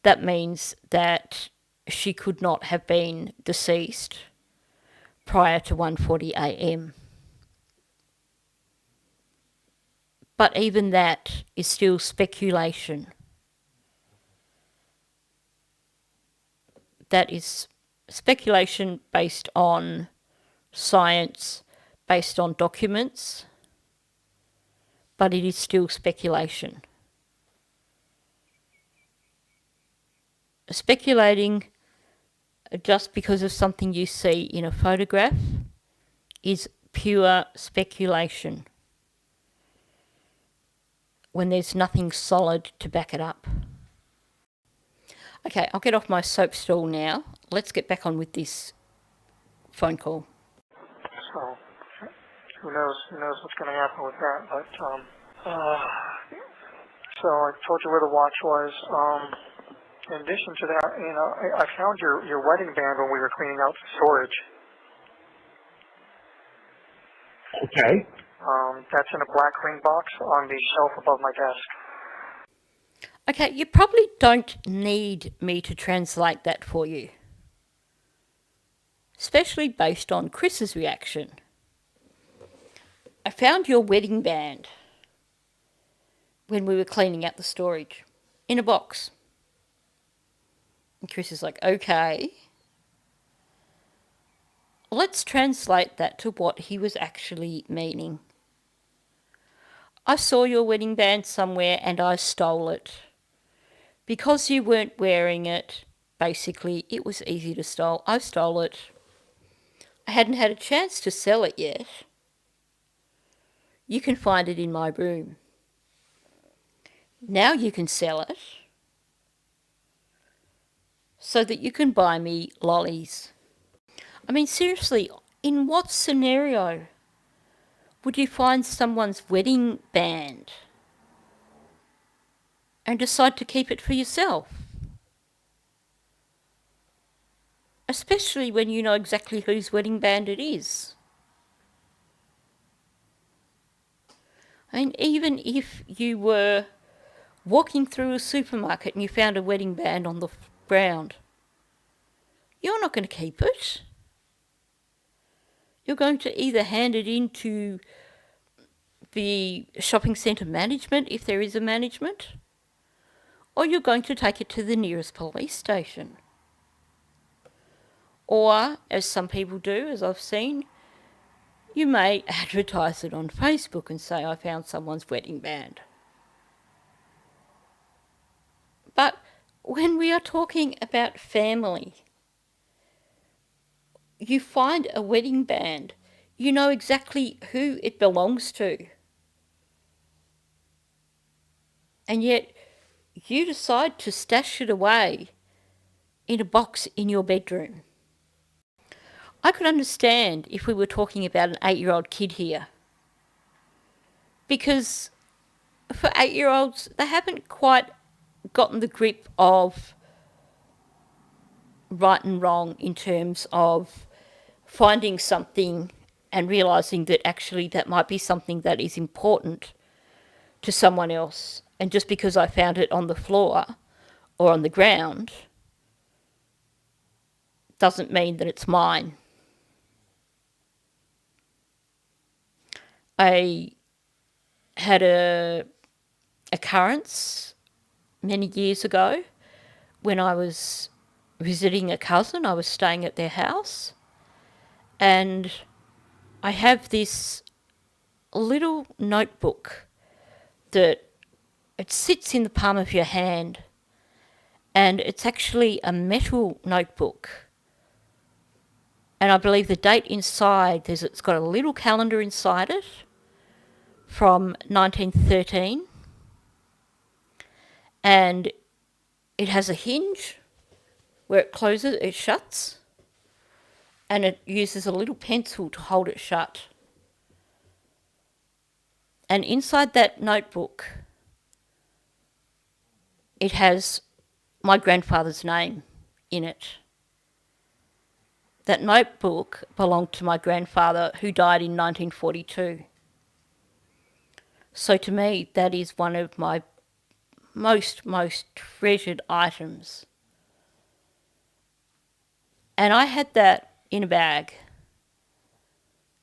that means that she could not have been deceased prior to 1:40 a.m. But even that is still speculation. That is speculation based on science, based on documents, but it is still speculation. Speculating just because of something you see in a photograph is pure speculation when there's nothing solid to back it up. Okay, I'll get off my soap stool now. Let's get back on with this phone call. So, who knows what's going to happen with that, but, so I told you where the watch was. In addition to that, I found your wedding band when we were cleaning out the storage. Okay. That's in a black ring box on the shelf above my desk. Okay, you probably don't need me to translate that for you, especially based on Chris's reaction. I found your wedding band when we were cleaning out the storage in a box. And Chris is like, okay. Let's translate that to what he was actually meaning. I saw your wedding band somewhere and I stole it. Because you weren't wearing it, basically, it was easy to steal. I stole it. I hadn't had a chance to sell it yet. You can find it in my room. Now you can sell it so that you can buy me lollies. I mean, seriously, in what scenario would you find someone's wedding band and decide to keep it for yourself? Especially when you know exactly whose wedding band it is. I mean, even if you were walking through a supermarket and you found a wedding band on the ground, you're not going to keep it. You're going to either hand it in to the shopping centre management, if there is a management, or you're going to take it to the nearest police station. Or, as some people do, as I've seen, you may advertise it on Facebook and say, I found someone's wedding band. But when we are talking about family, you find a wedding band, you know exactly who it belongs to. And yet you decide to stash it away in a box in your bedroom. I could understand if we were talking about an 8-year-old kid here. Because for 8-year-olds, they haven't quite gotten the grip of right and wrong in terms of finding something and realising that actually that might be something that is important to someone else. And just because I found it on the floor or on the ground doesn't mean that it's mine. I had a occurrence many years ago when I was visiting a cousin. I was staying at their house, and I have this little notebook that it sits in the palm of your hand, and it's actually a metal notebook. And I believe the date inside, it's got a little calendar inside it from 1913, and it has a hinge where it closes, it shuts, and it uses a little pencil to hold it shut. And inside that notebook, it has my grandfather's name in it. That notebook belonged to my grandfather, who died in 1942. So to me, that is one of my most treasured items. And I had that in a bag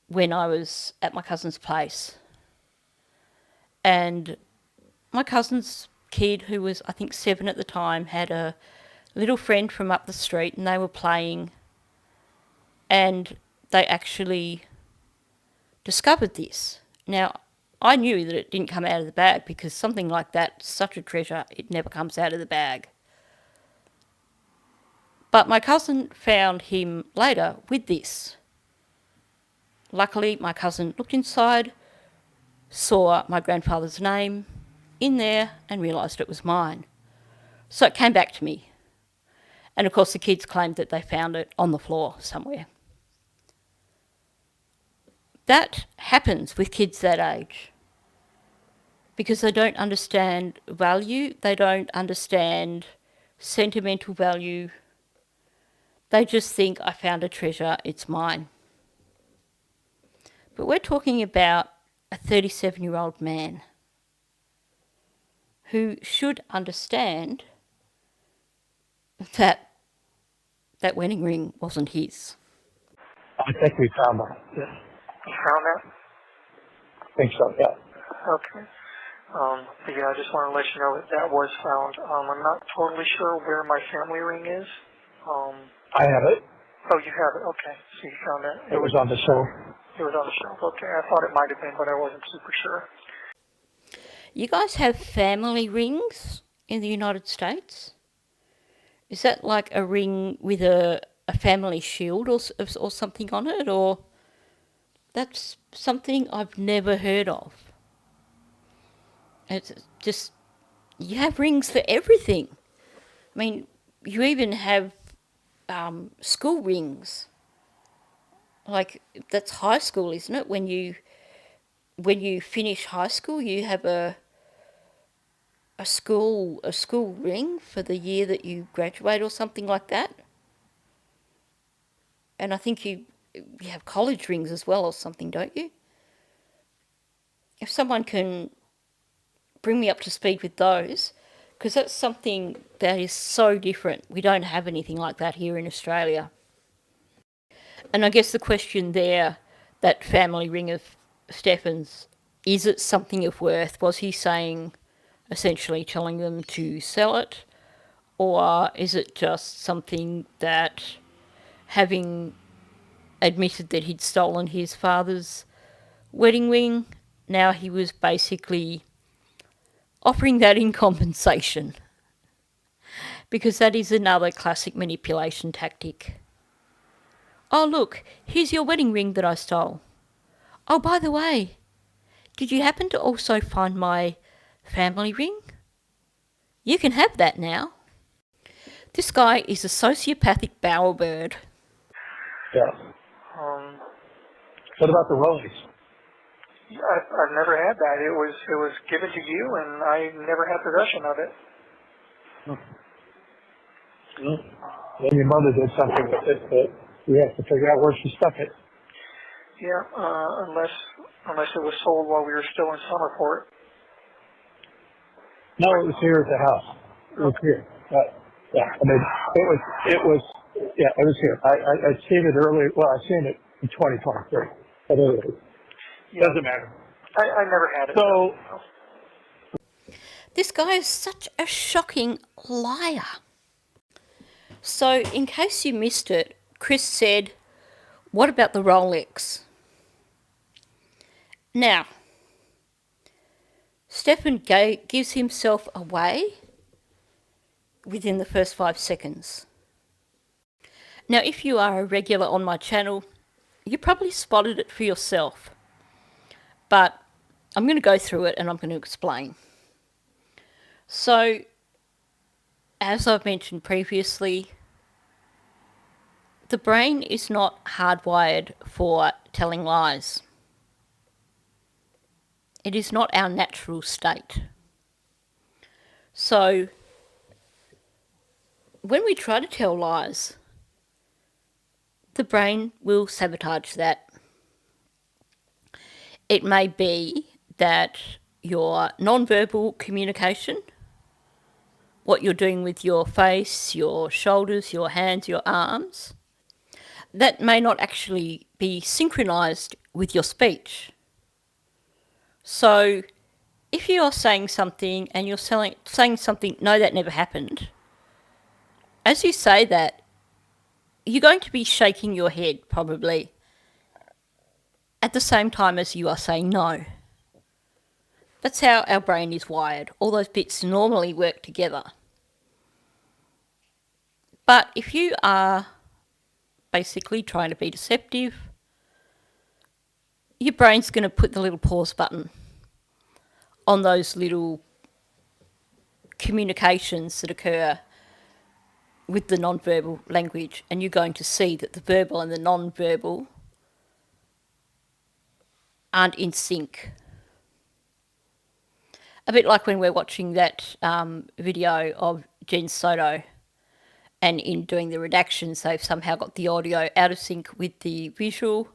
when I was at my cousin's place. And my cousin's kid, who was I think 7 at the time, had a little friend from up the street, and they were playing, and they actually discovered this. Now, I knew that it didn't come out of the bag, because something like that, such a treasure, it never comes out of the bag. But my cousin found him later with this. Luckily, my cousin looked inside, saw my grandfather's name in there, and realised it was mine. So it came back to me. And of course the kids claimed that they found it on the floor somewhere. That happens with kids that age, because they don't understand value, they don't understand sentimental value. They just think, I found a treasure, it's mine. But we're talking about a 37-year-old man who should understand that that wedding ring wasn't his. I think we found that. Yeah. You found that? I think so, yeah. Okay. But yeah, I just want to let you know that that was found. I'm not totally sure where my family ring is. I have it. Oh, you have it. Okay. So you found that. It was on the shelf. It was on the shelf. Okay. I thought it might have been, but I wasn't super sure. You guys have family rings in the United States? Is that like a ring with a family shield or something on it? Or that's something I've never heard of. It's just, you have rings for everything. I mean, you even have school rings. Like, that's high school, isn't it? When you finish high school, you have a school ring for the year that you graduate or something like that. And I think you have college rings as well or something, don't you? If someone can bring me up to speed with those, because that's something that is so different. We don't have anything like that here in Australia. And I guess the question there, that family ring of Stephan's, is it something of worth? Was he saying, essentially telling them to sell it? Or is it just something that, having admitted that he'd stolen his father's wedding ring, now he was basically offering that in compensation? Because that is another classic manipulation tactic. Oh, look, here's your wedding ring that I stole. Oh, by the way, did you happen to also find my family ring? You can have that now. This guy is a sociopathic bowerbird. Yeah. What about the Rollies? I've never had that. It was given to you, and I never had possession of it. Well, your mother did something with it, but we have to figure out where she stuck it. Yeah, unless it was sold while we were still in Summerport. No, it was here at the house. It was here. Yeah, I mean, it was here. I'd seen it earlier. Well, I seen it in 2023. But anyway, doesn't matter. I never had it. So, This guy is such a shocking liar. So, in case you missed it, Chris said, "What about the Rolex?" Now, Stephan gives himself away within the first 5 seconds. Now, if you are a regular on my channel, you probably spotted it for yourself. But I'm going to go through it and I'm going to explain. So, as I've mentioned previously, the brain is not hardwired for telling lies. It is not our natural state. So, when we try to tell lies, the brain will sabotage that. It may be that your non-verbal communication, what you're doing with your face, your shoulders, your hands, your arms, that may not actually be synchronized with your speech. So if you are saying something and you're saying something, no, that never happened, as you say that, you're going to be shaking your head probably at the same time as you are saying no. That's how our brain is wired. All those bits normally work together. But if you are basically trying to be deceptive, your brain's going to put the little pause button on those little communications that occur with the non-verbal language, and you're going to see that the verbal and the non-verbal aren't in sync. A bit like when we're watching that video of Jen Soto, and in doing the redactions, they've somehow got the audio out of sync with the visual.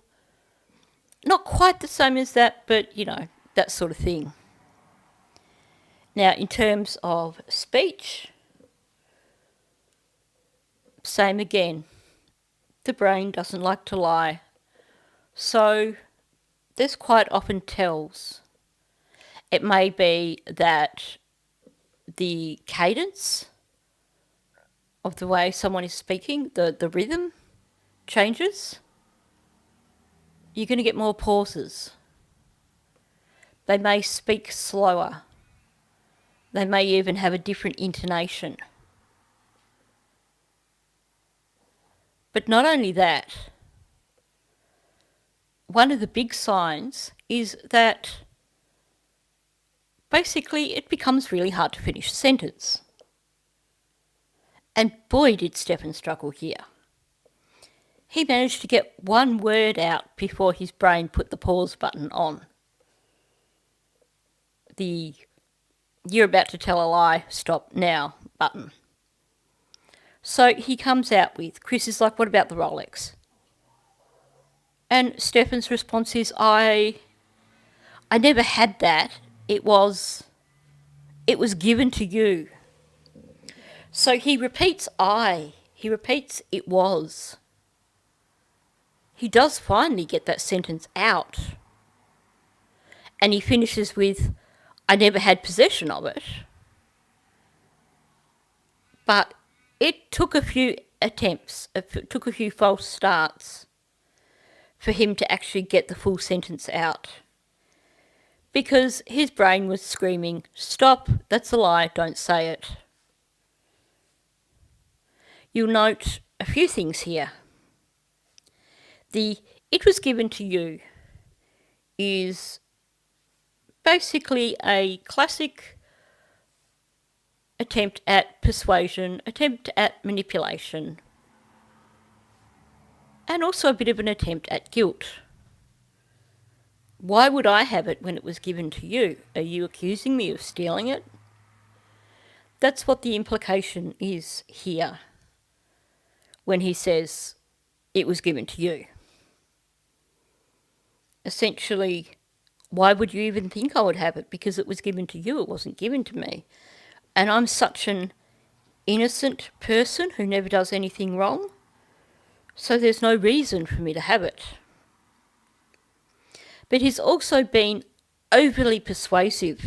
Not quite the same as that, but, you know, that sort of thing. Now, in terms of speech, same again. The brain doesn't like to lie. So there's quite often tells. It may be that the cadence of the way someone is speaking, the rhythm changes. You're going to get more pauses. They may speak slower. They may even have a different intonation. But not only that, one of the big signs is that basically it becomes really hard to finish a sentence. And boy, did Stephan struggle here. He managed to get one word out before his brain put the pause button on. The "you're about to tell a lie, stop now" button. So he comes out with, Chris is like, "What about the Rolex?" And Stephan's response is, I never had that. It was given to you. So he repeats he repeats it was. He does finally get that sentence out. And he finishes with, "I never had possession of it." But it took a few attempts, it took a few false starts for him to actually get the full sentence out. Because his brain was screaming, "Stop, that's a lie, don't say it." You'll note a few things here. The "it was given to you" is basically a classic attempt at persuasion, attempt at manipulation, and also a bit of an attempt at guilt. Why would I have it when it was given to you? Are you accusing me of stealing it? That's what the implication is here when he says it was given to you. Essentially, why would you even think I would have it? Because it was given to you, it wasn't given to me. And I'm such an innocent person who never does anything wrong, so there's no reason for me to have it. But he's also been overly persuasive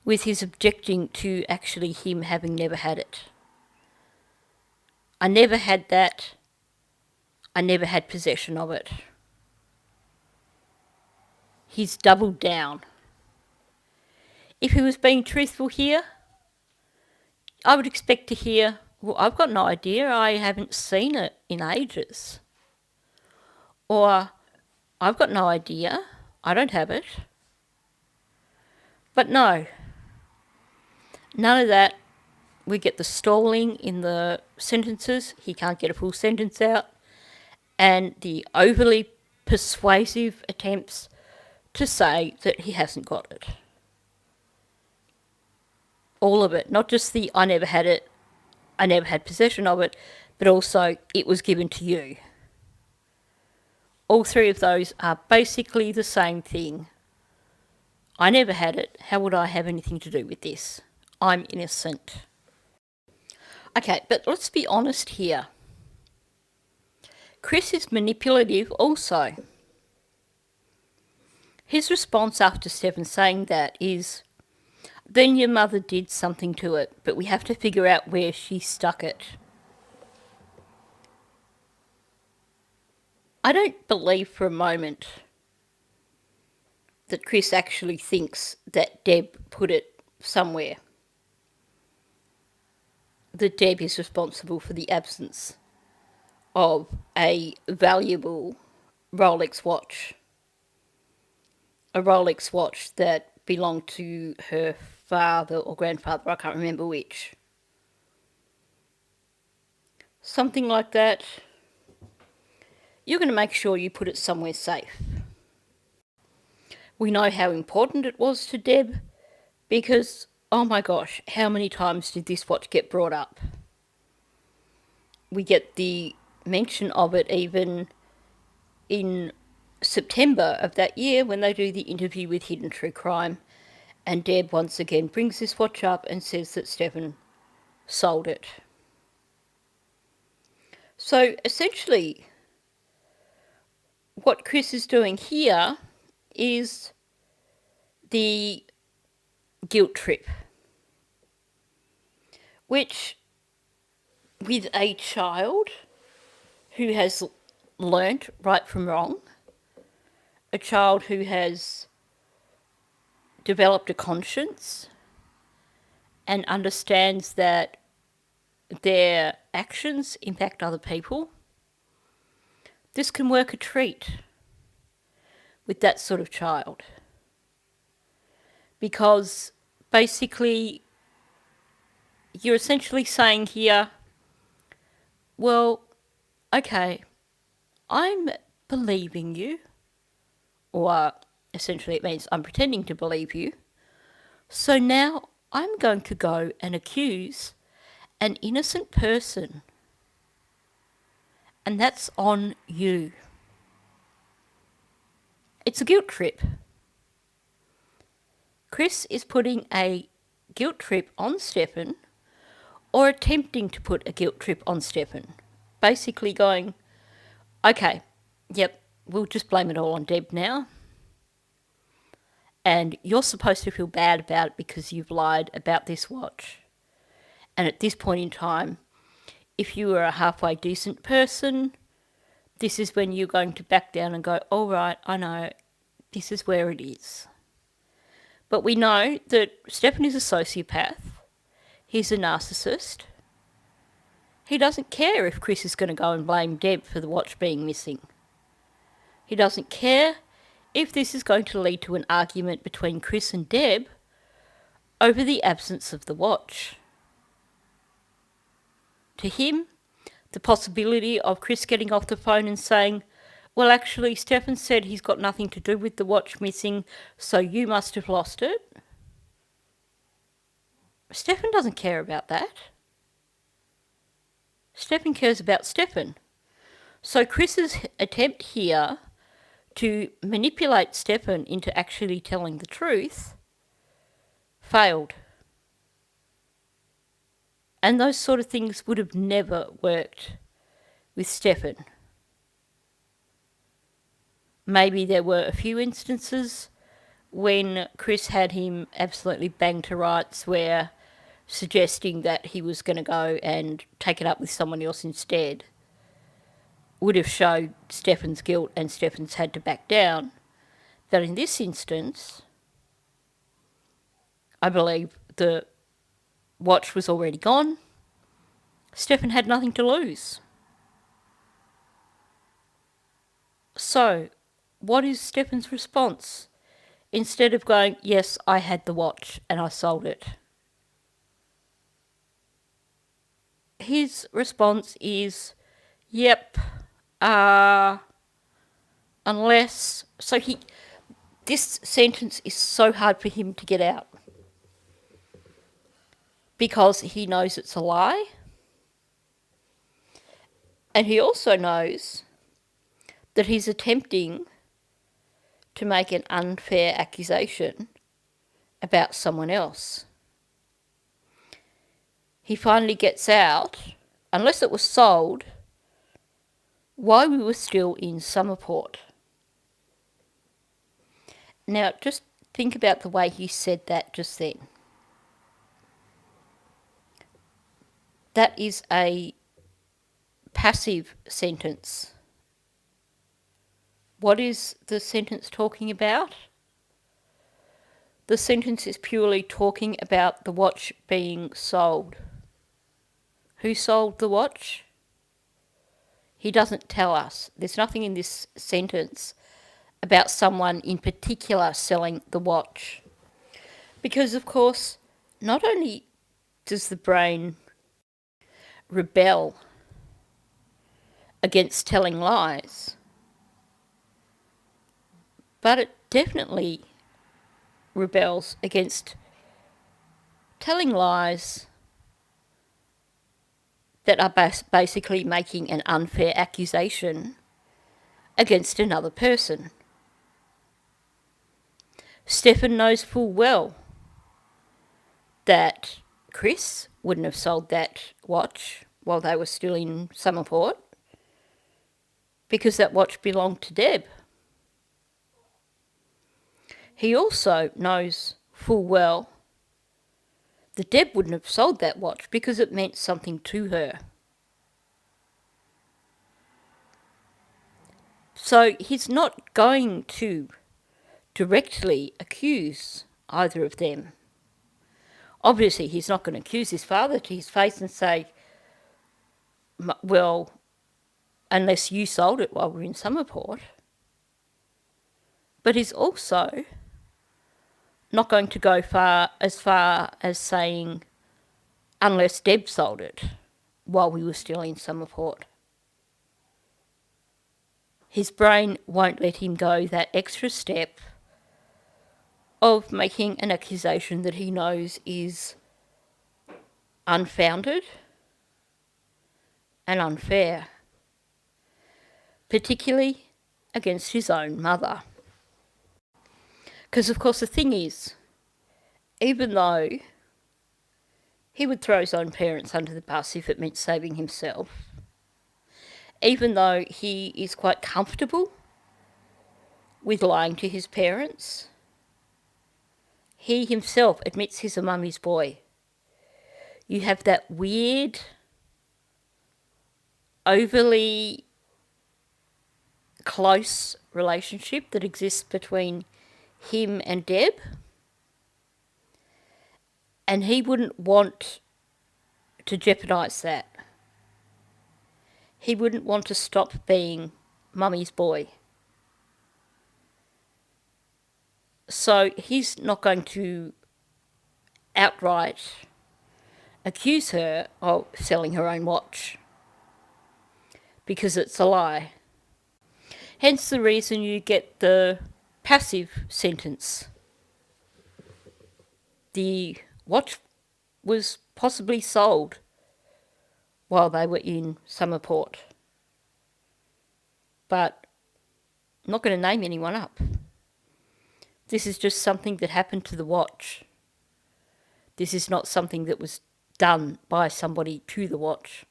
with his objecting to actually him having never had it. I never had that. I never had possession of it. He's doubled down. If he was being truthful here, I would expect to hear, well, I've got no idea, I haven't seen it in ages. Or, I've got no idea, I don't have it. But no, none of that. We get the stalling in the sentences, he can't get a full sentence out, and the overly persuasive attempts to say that he hasn't got it. All of it, not just the I never had it, I never had possession of it, but also it was given to you. All three of those are basically the same thing. I never had it, how would I have anything to do with this? I'm innocent. Okay, but let's be honest here. Chris is manipulative also. His response after Stephan saying that is, then your mother did something to it, but we have to figure out where she stuck it. I don't believe for a moment that Chris actually thinks that Deb put it somewhere. That Deb is responsible for the absence of a valuable Rolex watch. A Rolex watch that belonged to her father or grandfather, I can't remember which. Something like that. You're going to make sure you put it somewhere safe. We know how important it was to Deb because, oh my gosh, how many times did this watch get brought up? We get the mention of it even in September of that year when they do the interview with Hidden True Crime, and Deb once again brings this watch up and says that Stephan sold it. So essentially what Chris is doing here is the guilt trip, which with a child who has learnt right from wrong, a child who has developed a conscience and understands that their actions impact other people, this can work a treat with that sort of child. Because basically you're essentially saying here, well, okay, I'm believing you, or essentially it means I'm pretending to believe you, so now I'm going to go and accuse an innocent person, and that's on you. It's a guilt trip. Chris is putting a guilt trip on Stephan, or attempting to put a guilt trip on Stephan. Basically going, okay, yep, we'll just blame it all on Deb now. And you're supposed to feel bad about it because you've lied about this watch. And at this point in time, if you are a halfway decent person, this is when you're going to back down and go, all right, I know, this is where it is. But we know that Stephan is a sociopath. He's a narcissist. He doesn't care if Chris is going to go and blame Deb for the watch being missing. He doesn't care if this is going to lead to an argument between Chris and Deb over the absence of the watch. To him, the possibility of Chris getting off the phone and saying, well, actually, Stephan said he's got nothing to do with the watch missing, so you must have lost it. Stephan doesn't care about that. Stephan cares about Stephan. So Chris's attempt here to manipulate Stephan into actually telling the truth failed. And those sort of things would have never worked with Stephan. Maybe there were a few instances when Chris had him absolutely banged to rights where suggesting that he was going to go and take it up with someone else instead, would have showed Stephan's guilt, and Stephan's had to back down. That in this instance, I believe the watch was already gone. Stephan had nothing to lose. So, what is Stephan's response? Instead of going, yes, I had the watch and I sold it, his response is, yep, unless... So this sentence is so hard for him to get out because he knows it's a lie, and he also knows that he's attempting to make an unfair accusation about someone else. He finally gets out, unless it was sold, while we were still in Summerport. Now, just think about the way he said that just then. That is a passive sentence. What is the sentence talking about? The sentence is purely talking about the watch being sold. Who sold the watch? He doesn't tell us. There's nothing in this sentence about someone in particular selling the watch. Because, of course, not only does the brain rebel against telling lies, but it definitely rebels against telling lies that are basically making an unfair accusation against another person. Stephan knows full well that Chris wouldn't have sold that watch while they were still in Summerport because that watch belonged to Deb. He also knows full well that Deb wouldn't have sold that watch because it meant something to her. So he's not going to directly accuse either of them. Obviously, he's not going to accuse his father to his face and say, well, unless you sold it while we're in Summerport. But he's also not going to go far as saying, unless Deb sold it while we were still in Summerport. His brain won't let him go that extra step of making an accusation that he knows is unfounded and unfair, particularly against his own mother. Because, of course, the thing is, even though he would throw his own parents under the bus if it meant saving himself, even though he is quite comfortable with lying to his parents, he himself admits he's a mummy's boy. You have that weird, overly close relationship that exists between him and Deb, and he wouldn't want to jeopardise that. He wouldn't want to stop being mummy's boy. So he's not going to outright accuse her of selling her own watch because it's a lie. Hence the reason you get the passive sentence. The watch was possibly sold while they were in Summerport, but I'm not going to name anyone up. This is just something that happened to the watch. This is not something that was done by somebody to the watch.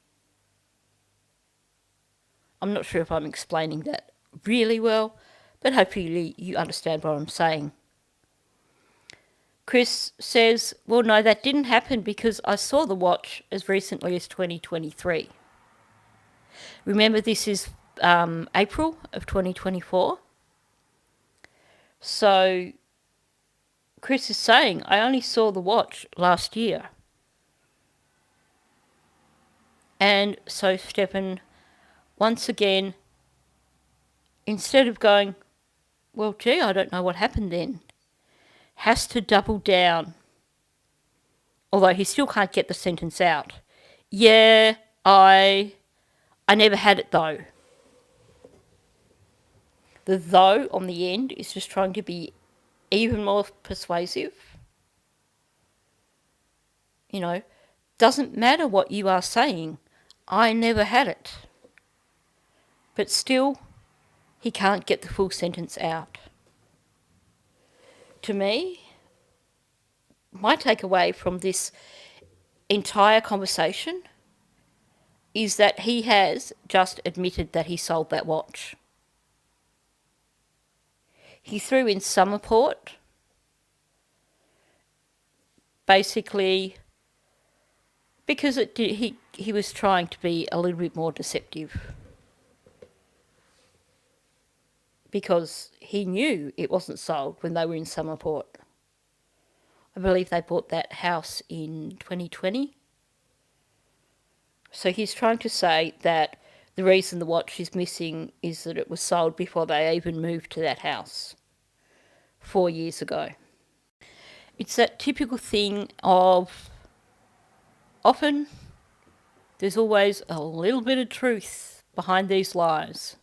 I'm not sure if I'm explaining that really well, but hopefully you understand what I'm saying. Chris says, well, no, that didn't happen because I saw the watch as recently as 2023. Remember, this is April of 2024. So Chris is saying, I only saw the watch last year. And so Stephan, once again, instead of going, well, gee, I don't know what happened then, has to double down. Although he still can't get the sentence out. Yeah, I never had it though. The though on the end is just trying to be even more persuasive. You know, doesn't matter what you are saying, I never had it. But still, he can't get the full sentence out. To me, my takeaway from this entire conversation is that he has just admitted that he sold that watch. He threw in some report, basically because he was trying to be a little bit more deceptive. Because he knew it wasn't sold when they were in Summerport. I believe they bought that house in 2020. So he's trying to say that the reason the watch is missing is that it was sold before they even moved to that house 4 years ago. It's that typical thing of often there's always a little bit of truth behind these lies.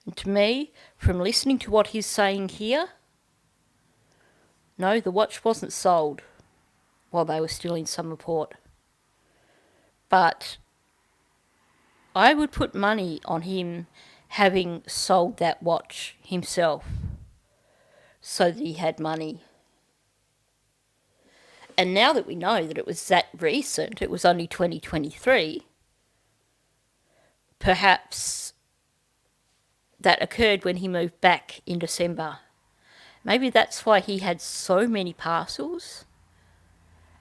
And to me, from listening to what he's saying here, no, the watch wasn't sold while they were still in Summerport. But I would put money on him having sold that watch himself so that he had money. And now that we know that it was that recent, it was only 2023, perhaps that occurred when he moved back in December. Maybe that's why he had so many parcels,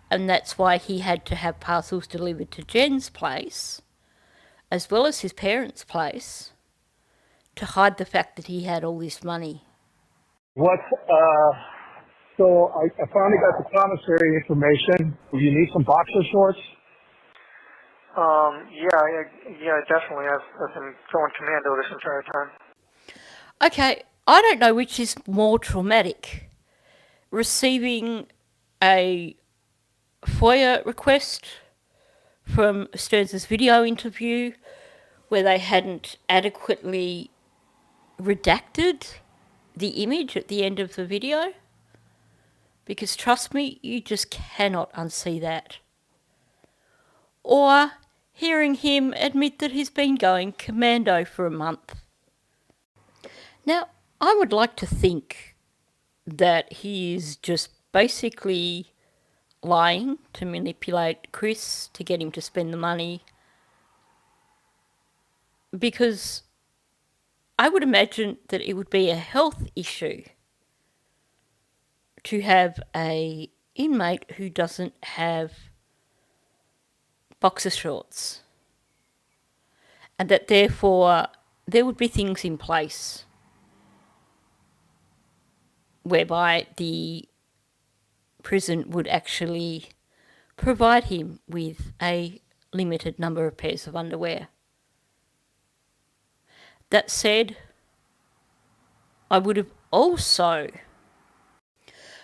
and that's why he had to have parcels delivered to Jen's place, as well as his parents' place, to hide the fact that he had all this money. So I finally got the commissary information. Do you need some boxer shorts? Yeah, definitely. I've been going commando this entire time. Okay, I don't know which is more traumatic. Receiving a FOIA request from Stearns' video interview where they hadn't adequately redacted the image at the end of the video. Because trust me, you just cannot unsee that. Or hearing him admit that he's been going commando for a month. Now, I would like to think that he is just basically lying to manipulate Chris to get him to spend the money, because I would imagine that it would be a health issue to have a inmate who doesn't have boxer shorts, and that therefore there would be things in place whereby the prison would actually provide him with a limited number of pairs of underwear. That said, I would have also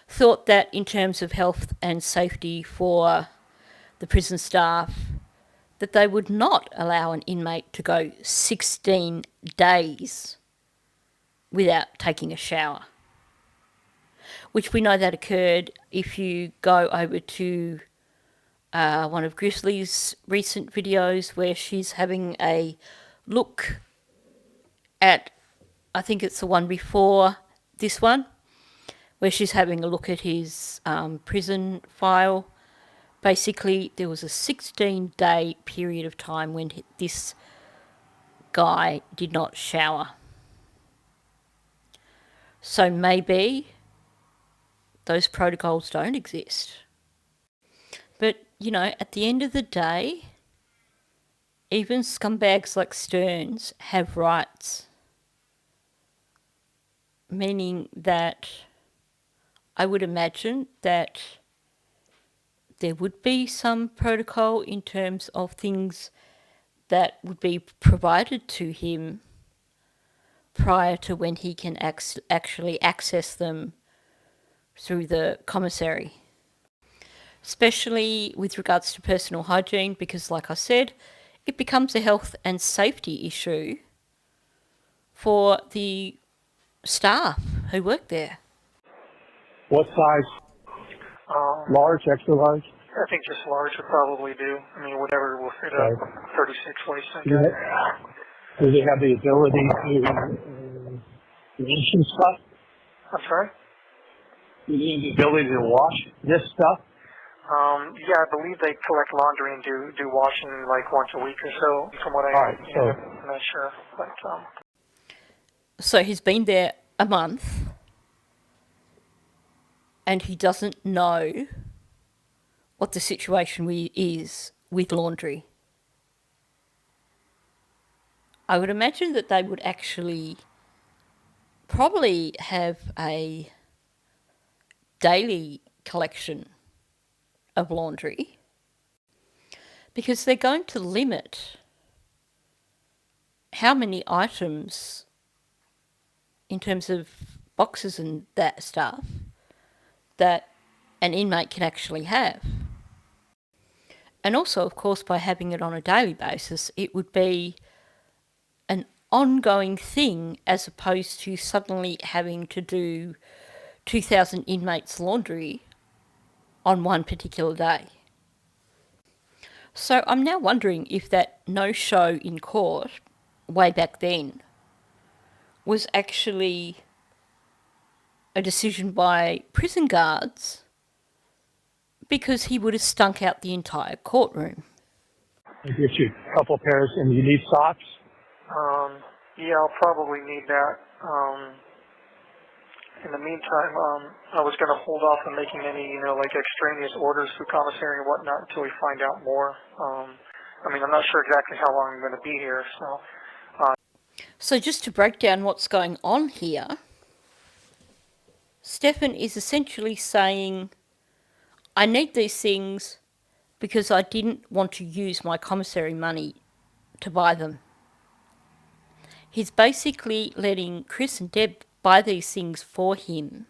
thought that in terms of health and safety for the prison staff, that they would not allow an inmate to go 16 days without taking a shower. Which we know that occurred if you go over to one of Grizzly's recent videos where she's having a look at, I think it's the one before this one, where she's having a look at his prison file. Basically, there was a 16-day period of time when this guy did not shower. So maybe those protocols don't exist. But, at the end of the day, even scumbags like Stearns have rights. Meaning that I would imagine that there would be some protocol in terms of things that would be provided to him prior to when he can actually access them through the commissary. Especially with regards to personal hygiene, because like I said, it becomes a health and safety issue for the staff who work there. What size? Large, extra large? I think just large would probably do. I mean, whatever will fit Okay. a 36 waist, I Do guess. they have the ability to wash some stuff? I'm sorry? Do they have the ability to wash this stuff? Yeah, I believe they collect laundry and do washing like once a week or so, from what I All right, so I'm not sure. But, So he's been there a month and he doesn't know what the situation is with laundry. I would imagine that they would actually probably have a daily collection of laundry because they're going to limit how many items in terms of boxes and that stuff that an inmate can actually have. And also, of course, by having it on a daily basis, it would be an ongoing thing as opposed to suddenly having to do 2,000 inmates' laundry on one particular day. So I'm now wondering if that no-show in court, way back then, was actually a decision by prison guards because he would have stunk out the entire courtroom. I get you a couple pairs, and you need socks? Yeah, I'll probably need that. In the meantime, I was going to hold off on making any, like extraneous orders through commissary and whatnot until we find out more. I mean, I'm not sure exactly how long I'm going to be here, so. So just to break down what's going on here, Stephan is essentially saying, I need these things because I didn't want to use my commissary money to buy them. He's basically letting Chris and Deb buy these things for him,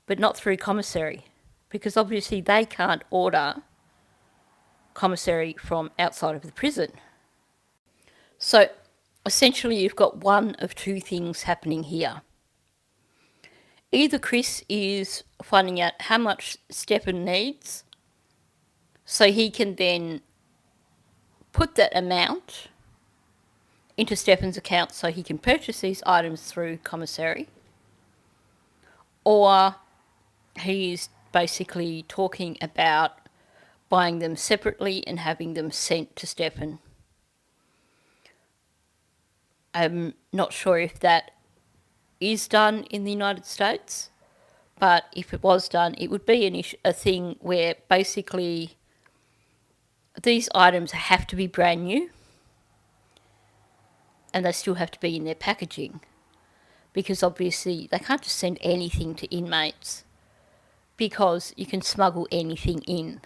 but not through commissary, because obviously they can't order commissary from outside of the prison. So essentially you've got one of two things happening here. Either Chris is finding out how much Stephan needs so he can then put that amount into Stephan's account so he can purchase these items through commissary, or he's basically talking about buying them separately and having them sent to Stephan. I'm not sure if that is done in the United States, but if it was done, it would be a thing where basically these items have to be brand new and they still have to be in their packaging, because obviously they can't just send anything to inmates because you can smuggle anything in.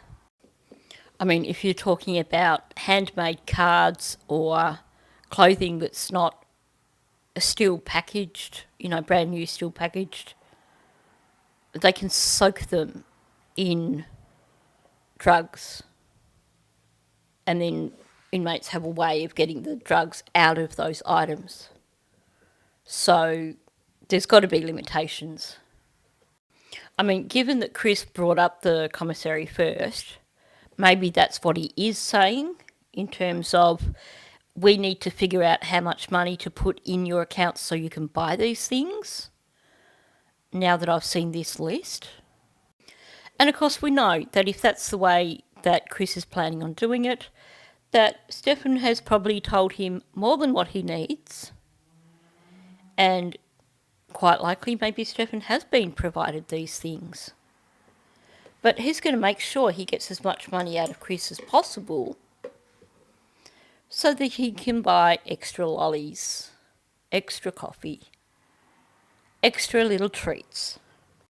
I mean, if you're talking about handmade cards or clothing that's not still packaged, brand new, still packaged, they can soak them in drugs, and then inmates have a way of getting the drugs out of those items. So there's got to be limitations. I mean, given that Chris brought up the commissary first, maybe that's what he is saying in terms of we need to figure out how much money to put in your account so you can buy these things, now that I've seen this list. And of course we know that if that's the way that Chris is planning on doing it, that Stephan has probably told him more than what he needs, and quite likely maybe Stephan has been provided these things. But he's going to make sure he gets as much money out of Chris as possible so that he can buy extra lollies, extra coffee, extra little treats.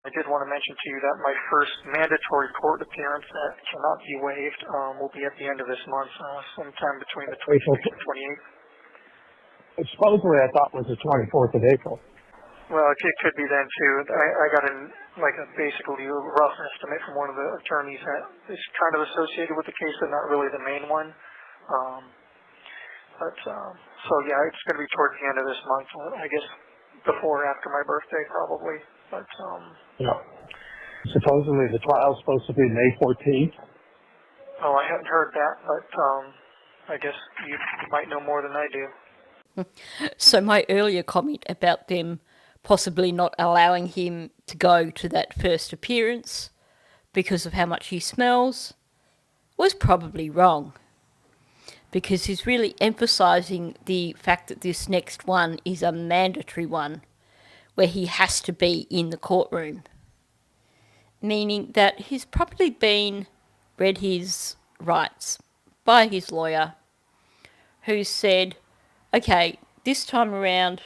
I did want to mention to you that my first mandatory court appearance that cannot be waived will be at the end of this month, sometime between the 26th and 28th. Supposedly, I thought was the 24th of April. Well, it could be then too. I got basically a rough estimate from one of the attorneys that is kind of associated with the case, but not really the main one. So yeah, it's going to be towards the end of this month. I guess before or after my birthday, probably. But Yeah. Supposedly, the trial's supposed to be May 14th. Oh, I hadn't heard that, but I guess you might know more than I do. So my earlier comment about them possibly not allowing him to go to that first appearance because of how much he smells was probably wrong, because he's really emphasising the fact that this next one is a mandatory one where he has to be in the courtroom, meaning that he's probably been read his rights by his lawyer, who said, okay, this time around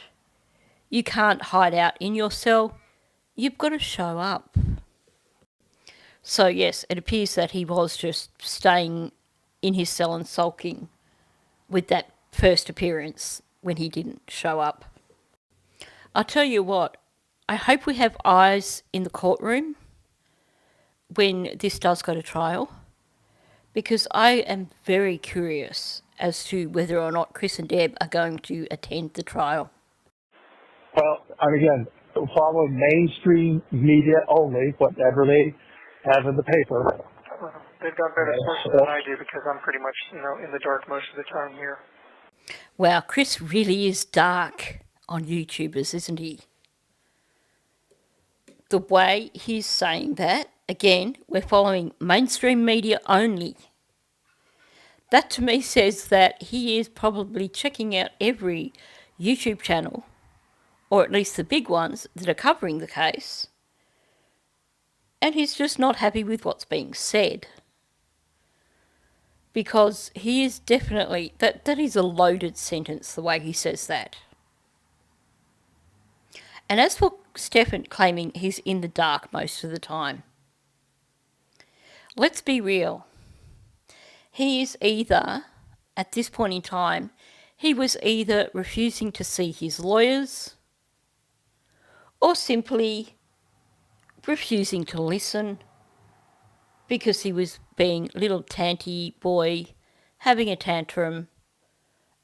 you can't hide out in your cell, you've got to show up. So yes, it appears that he was just staying in his cell and sulking with that first appearance when he didn't show up. I'll tell you what, I hope we have eyes in the courtroom when this does go to trial, because I am very curious as to whether or not Chris and Deb are going to attend the trial. Well, and again, follow mainstream media only, whatever they have in the paper. Well, they've got better sources than I do, because I'm pretty much, in the dark most of the time here. Wow, Chris really is dark on YouTubers, isn't he? The way he's saying that, again, we're following mainstream media only. That to me says that he is probably checking out every YouTube channel, or at least the big ones that are covering the case, and he's just not happy with what's being said. Because he is definitely, that is a loaded sentence, the way he says that. And as for Stephan claiming he's in the dark most of the time, let's be real. He is either, at this point in time, he was either refusing to see his lawyers or simply refusing to listen because he was being little tanty boy, having a tantrum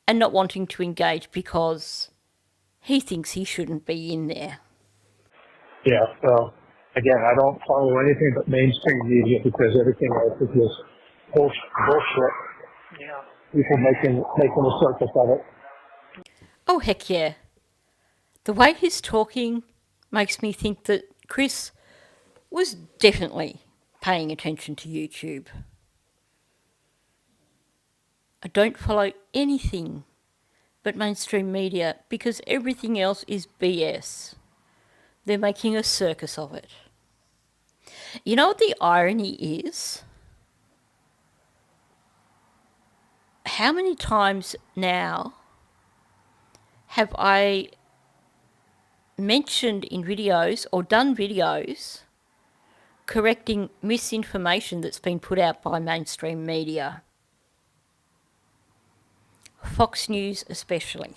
and not wanting to engage because he thinks he shouldn't be in there. Yeah, well, again, I don't follow anything but mainstream media because everything else is just bullshit. Yeah. People making a circus of it. Oh, heck yeah. The way he's talking makes me think that Chris was definitely paying attention to YouTube. I don't follow anything but mainstream media because everything else is BS. They're making a circus of it. You know what the irony is? How many times now have I mentioned in videos or done videos correcting misinformation that's been put out by mainstream media? Fox News especially.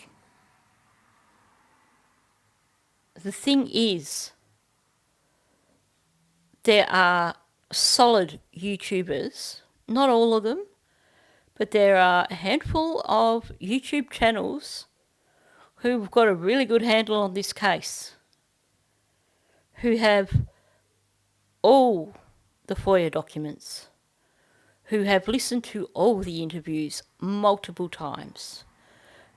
The thing is, there are solid YouTubers, not all of them, but there are a handful of YouTube channels who've got a really good handle on this case, who have all the FOIA documents, who have listened to all the interviews multiple times,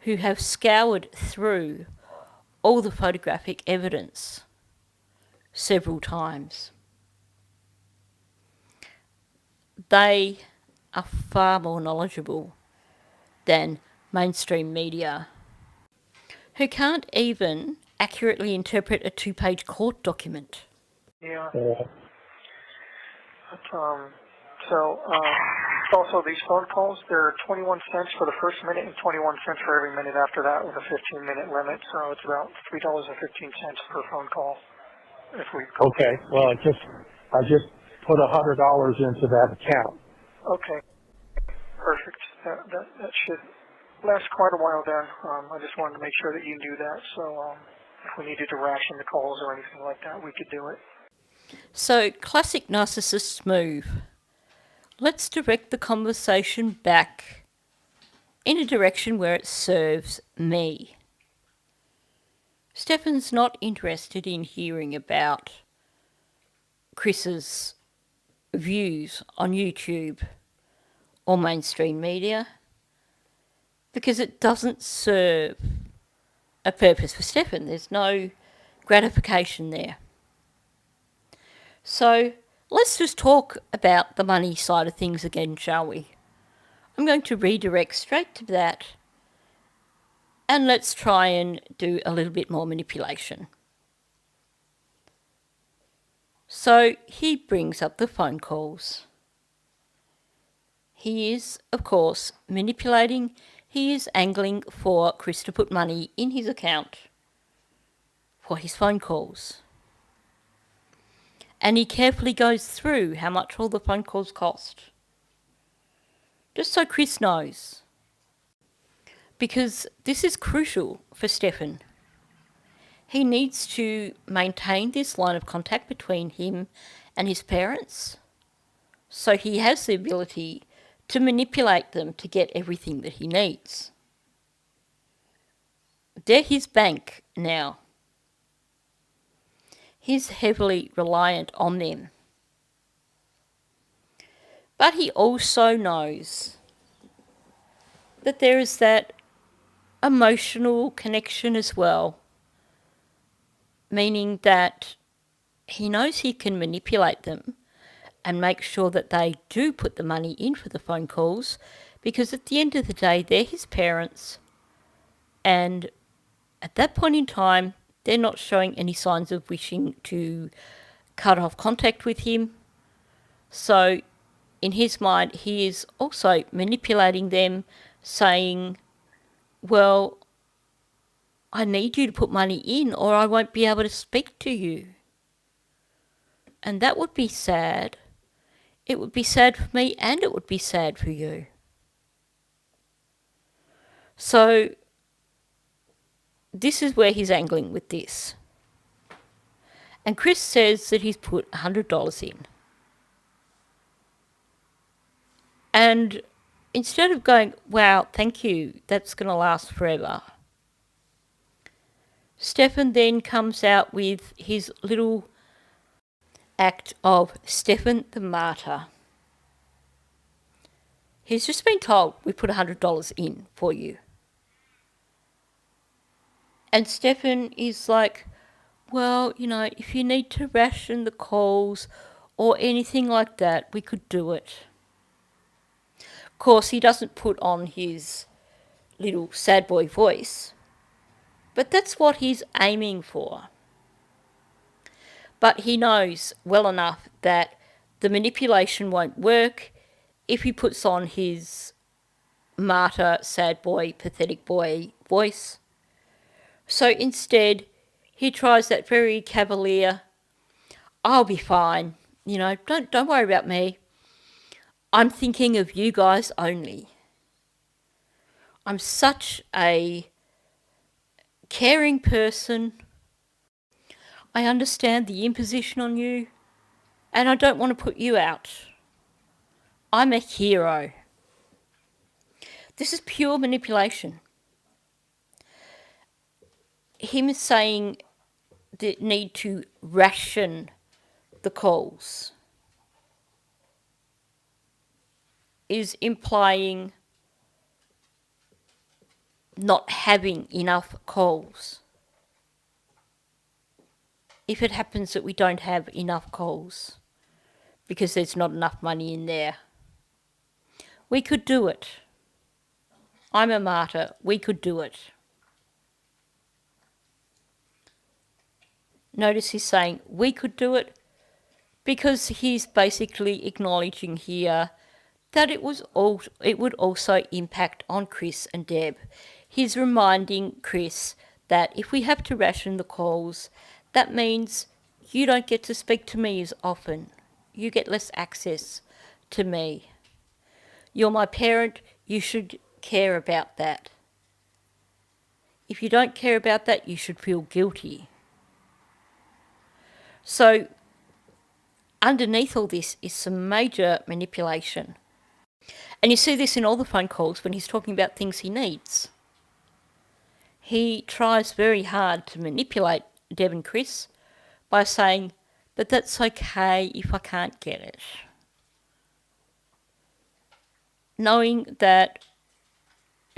who have scoured through all the photographic evidence several times. They are far more knowledgeable than mainstream media, who can't even accurately interpret a 2-page court document. Yeah. Yeah. But, also these phone calls, they're 21 cents for the first minute and 21 cents for every minute after that with a 15-minute limit. So it's about $3.15 per phone call. If we Okay. Well, I just put $100 into that account. Okay. Perfect. That should last quite a while then. I just wanted to make sure that you knew that. So if we needed to ration the calls or anything like that, we could do it. So, classic narcissist move. Let's direct the conversation back in a direction where it serves me. Stephan's not interested in hearing about Chris's views on YouTube or mainstream media because it doesn't serve a purpose for Stephan. There's no gratification there. So let's just talk about the money side of things again, shall we? I'm going to redirect straight to that, and let's try and do a little bit more manipulation. So he brings up the phone calls. He is, of course, manipulating. He is angling for Chris to put money in his account for his phone calls. And he carefully goes through how much all the phone calls cost. Just so Chris knows. Because this is crucial for Stephan. He needs to maintain this line of contact between him and his parents, so he has the ability to manipulate them to get everything that he needs. They're his bank now. He's heavily reliant on them. But he also knows that there is that emotional connection as well, meaning that he knows he can manipulate them and make sure that they do put the money in for the phone calls, because at the end of the day, they're his parents, and at that point in time, they're not showing any signs of wishing to cut off contact with him. So in his mind, he is also manipulating them, saying, well, I need you to put money in or I won't be able to speak to you. And that would be sad. It would be sad for me and it would be sad for you. So this is where he's angling with this. And Chris says that he's put $100 in. And instead of going, wow, thank you, that's going to last forever, Stephan then comes out with his little act of Stephan the Martyr. He's just been told, we put $100 in for you. And Stephan is like, well, if you need to ration the calls or anything like that, we could do it. Of course, he doesn't put on his little sad boy voice, but that's what he's aiming for. But he knows well enough that the manipulation won't work if he puts on his martyr, sad boy, pathetic boy voice. So instead, he tries that very cavalier, I'll be fine, don't worry about me. I'm thinking of you guys only. I'm such a caring person. I understand the imposition on you, and I don't want to put you out. I'm a hero. This is pure manipulation. Him saying the need to ration the calls is implying not having enough calls. If it happens that we don't have enough calls because there's not enough money in there, we could do it. I'm a martyr. We could do it. Notice he's saying we could do it because he's basically acknowledging here that it would also impact on Chris and Deb. He's reminding Chris that if we have to ration the calls, that means you don't get to speak to me as often. You get less access to me. You're my parent, you should care about that. If you don't care about that, you should feel guilty. So, underneath all this is some major manipulation. And you see this in all the phone calls when he's talking about things he needs. He tries very hard to manipulate Deb and Chris by saying, but that's okay if I can't get it. Knowing that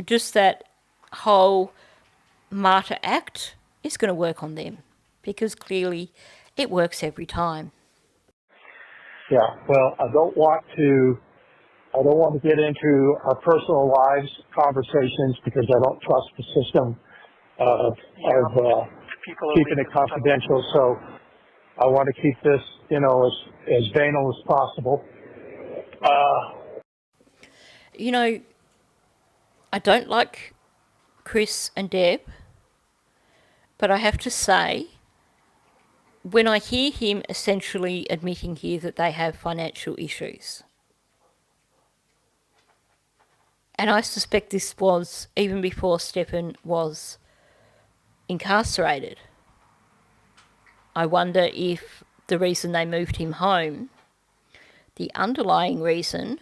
just that whole martyr act is going to work on them, because clearly it works every time. Yeah, well, I don't want to get into our personal lives conversations because I don't trust the system of keeping it confidential. So I want to keep this, as banal as possible. I don't like Chris and Deb, but I have to say, when I hear him essentially admitting here that they have financial issues, and I suspect this was even before Stephan was incarcerated, I wonder if the reason they moved him home, the underlying reason,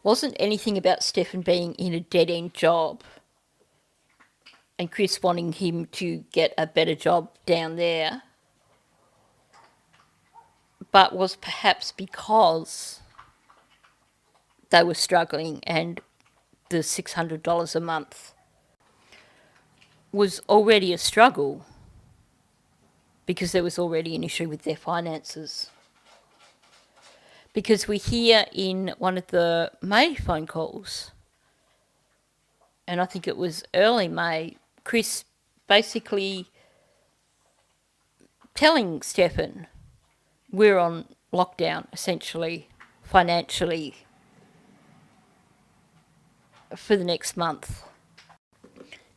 wasn't anything about Stephan being in a dead-end job and Chris wanting him to get a better job down there, but was perhaps because they were struggling and the $600 a month was already a struggle because there was already an issue with their finances. Because we hear in one of the May phone calls, and I think it was early May, Chris basically telling Stephan, we're on lockdown, essentially, financially, for the next month.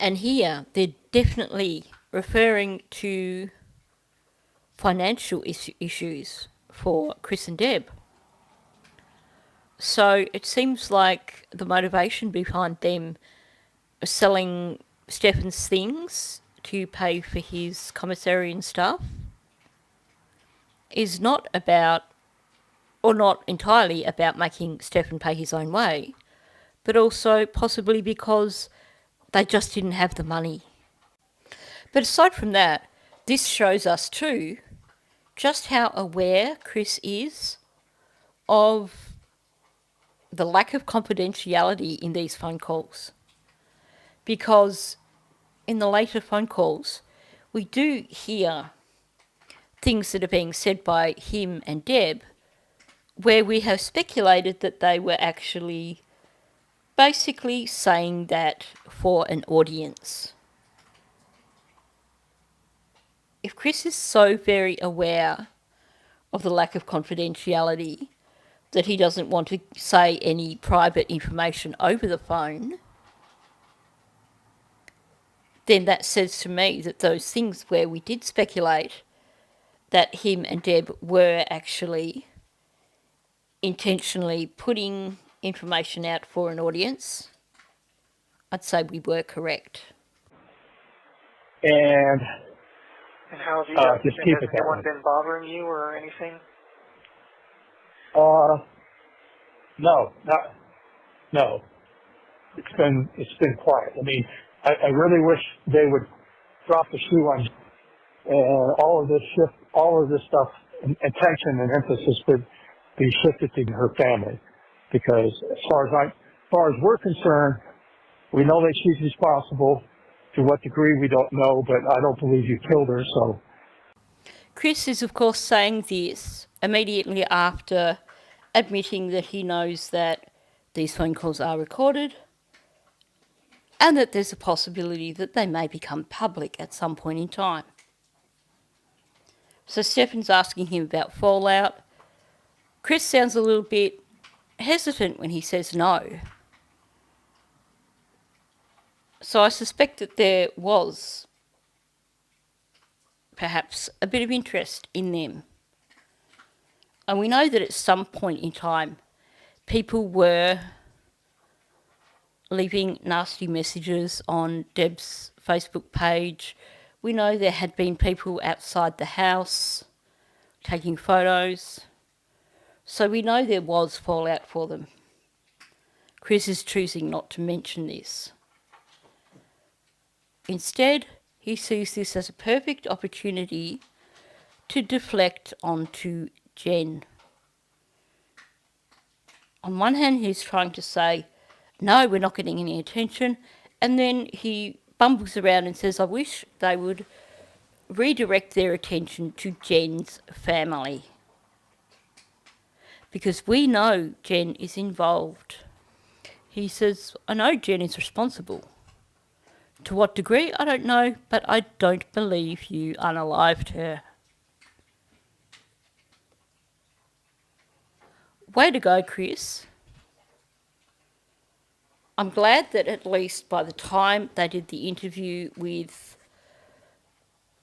And here, they're definitely referring to financial issues for Chris and Deb. So it seems like the motivation behind them selling Stephan's things to pay for his commissary and stuff is not about, or not entirely about, making Stephan pay his own way, but also possibly because they just didn't have the money. But aside from that, this shows us too just how aware Chris is of the lack of confidentiality in these phone calls. Because in the later phone calls, we do hear things that are being said by him and Deb where we have speculated that they were actually basically saying that for an audience. If Chris is so very aware of the lack of confidentiality that he doesn't want to say any private information over the phone, then that says to me that those things where we did speculate that him and Deb were actually intentionally putting information out for an audience, I'd say we were correct. And how have you just keep it has anyone been bothering you or anything? No. It's been quiet. I mean, I really wish they would drop the shoe on and all of this stuff, and attention and emphasis would be shifted to her family, because as far as we're concerned, we know that she's responsible. To what degree, we don't know, but I don't believe you killed her. So, Chris is, of course, saying this immediately after admitting that he knows that these phone calls are recorded and that there's a possibility that they may become public at some point in time. So Stephan's asking him about fallout. Chris sounds a little bit hesitant when he says no. So I suspect that there was perhaps a bit of interest in them. And we know that at some point in time, people were leaving nasty messages on Deb's Facebook page. We know there had been people outside the house taking photos. So we know there was fallout for them. Chris is choosing not to mention this. Instead, he sees this as a perfect opportunity to deflect onto Jen. On one hand, he's trying to say, no, we're not getting any attention. And then he bumbles around and says, I wish they would redirect their attention to Jen's family. Because we know Jen is involved. He says, I know Jen is responsible. To what degree, I don't know, but I don't believe you unalived her. Way to go, Chris. I'm glad that at least by the time they did the interview with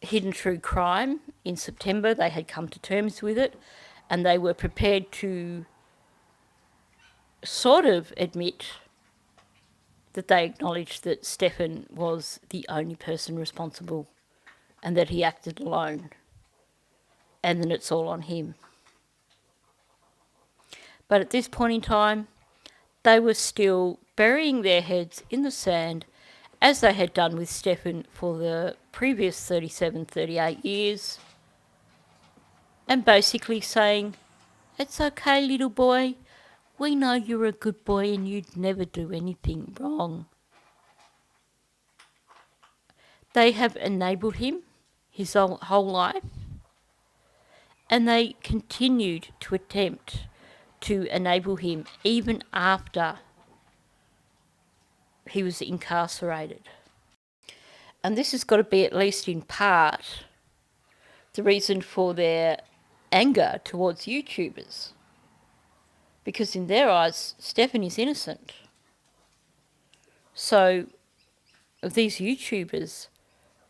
Hidden True Crime in September, they had come to terms with it and they were prepared to sort of admit that they acknowledged that Stephan was the only person responsible and that he acted alone and that it's all on him. But at this point in time, they were still burying their heads in the sand as they had done with Stephan for the previous 37, 38 years, and basically saying, it's okay, little boy, we know you're a good boy and you'd never do anything wrong. They have enabled him his whole life, and they continued to attempt to enable him even after he was incarcerated. And this has got to be, at least in part, the reason for their anger towards YouTubers. Because in their eyes, Stephan is innocent. So these YouTubers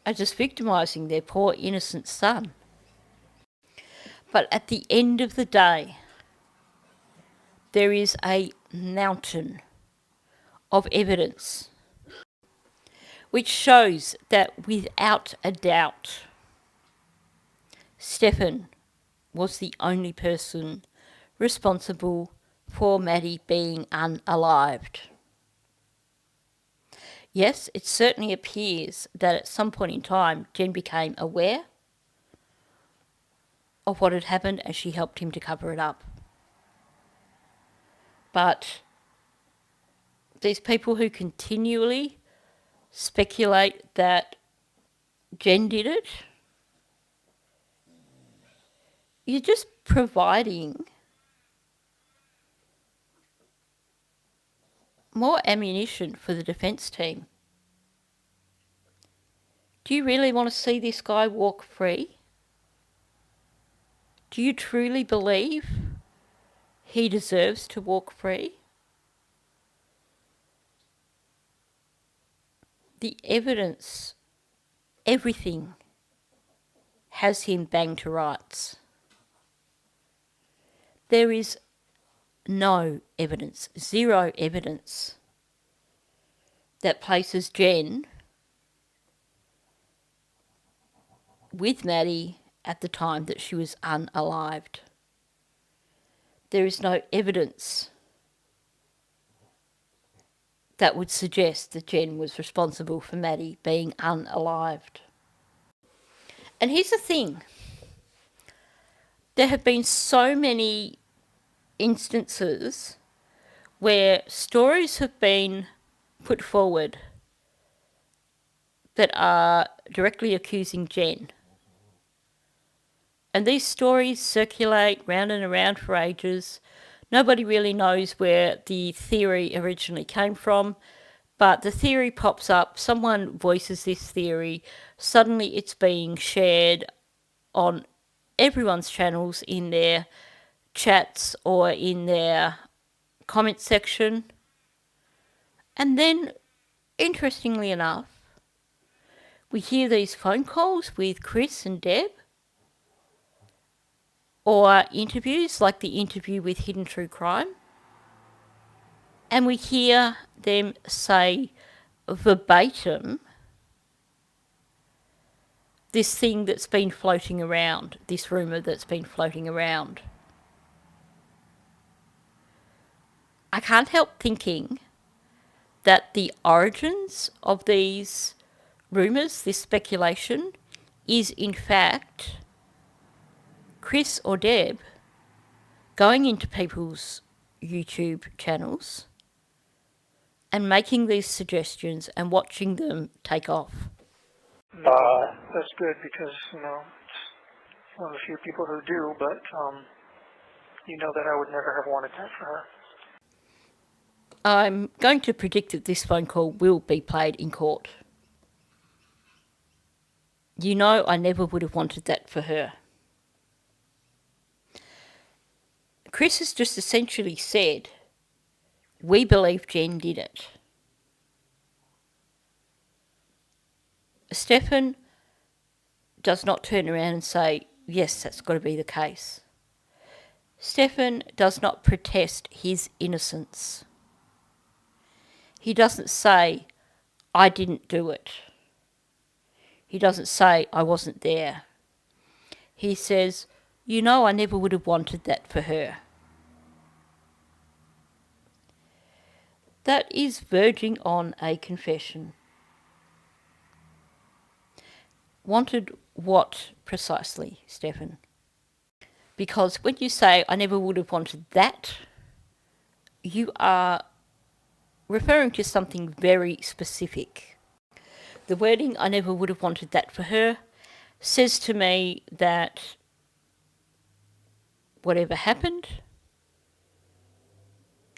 are just victimising their poor innocent son. But at the end of the day, there is a mountain of evidence which shows that without a doubt, Stephan was the only person responsible for Maddie being unalived. Yes, it certainly appears that at some point in time, Jen became aware of what had happened and she helped him to cover it up. But these people who continually speculate that Jen did it, you're just providing more ammunition for the defence team. Do you really want to see this guy walk free? Do you truly believe he deserves to walk free? The evidence, everything, has him banged to rights. There is no evidence, zero evidence, that places Jen with Maddie at the time that she was unalived. There is no evidence that would suggest that Jen was responsible for Maddie being unalived. And here's the thing. There have been so many instances where stories have been put forward that are directly accusing Jen. And these stories circulate round and around for ages. Nobody really knows where the theory originally came from, but the theory pops up, someone voices this theory, suddenly it's being shared on everyone's channels in their chats or in their comment section. And then, interestingly enough, we hear these phone calls with Chris and Deb, or interviews like the interview with Hidden True Crime, and we hear them say verbatim this thing that's been floating around, this rumour that's been floating around. I can't help thinking that the origins of these rumours, this speculation, is in fact Chris or Deb going into people's YouTube channels and making these suggestions and watching them take off. That's good because, it's one of the few people who do, but you know that I would never have wanted that for her. I'm going to predict that this phone call will be played in court. You know, I never would have wanted that for her. Chris has just essentially said, we believe Jen did it. Stephan does not turn around and say, yes, that's got to be the case. Stephan does not protest his innocence. He doesn't say, I didn't do it. He doesn't say, I wasn't there. He says, you know, I never would have wanted that for her. That is verging on a confession. Wanted what precisely, Stephan? Because when you say, I never would have wanted that, you are referring to something very specific. The wording, I never would have wanted that for her, says to me that whatever happened,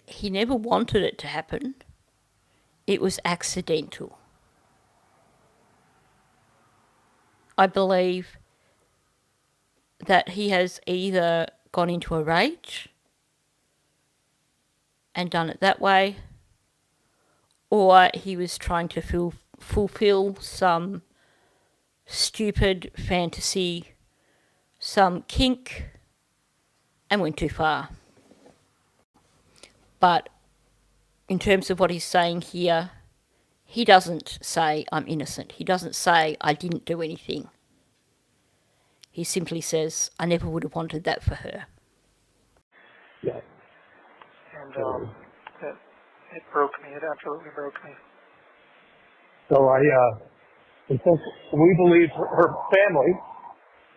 he never wanted it to happen. It was accidental. I believe that he has either gone into a rage and done it that way, or he was trying to fulfill some stupid fantasy, some kink, and went too far. But in terms of what he's saying here, he doesn't say, I'm innocent. He doesn't say, I didn't do anything. He simply says, I never would have wanted that for her. Yeah. And it broke me. It absolutely broke me. So I think we believe her family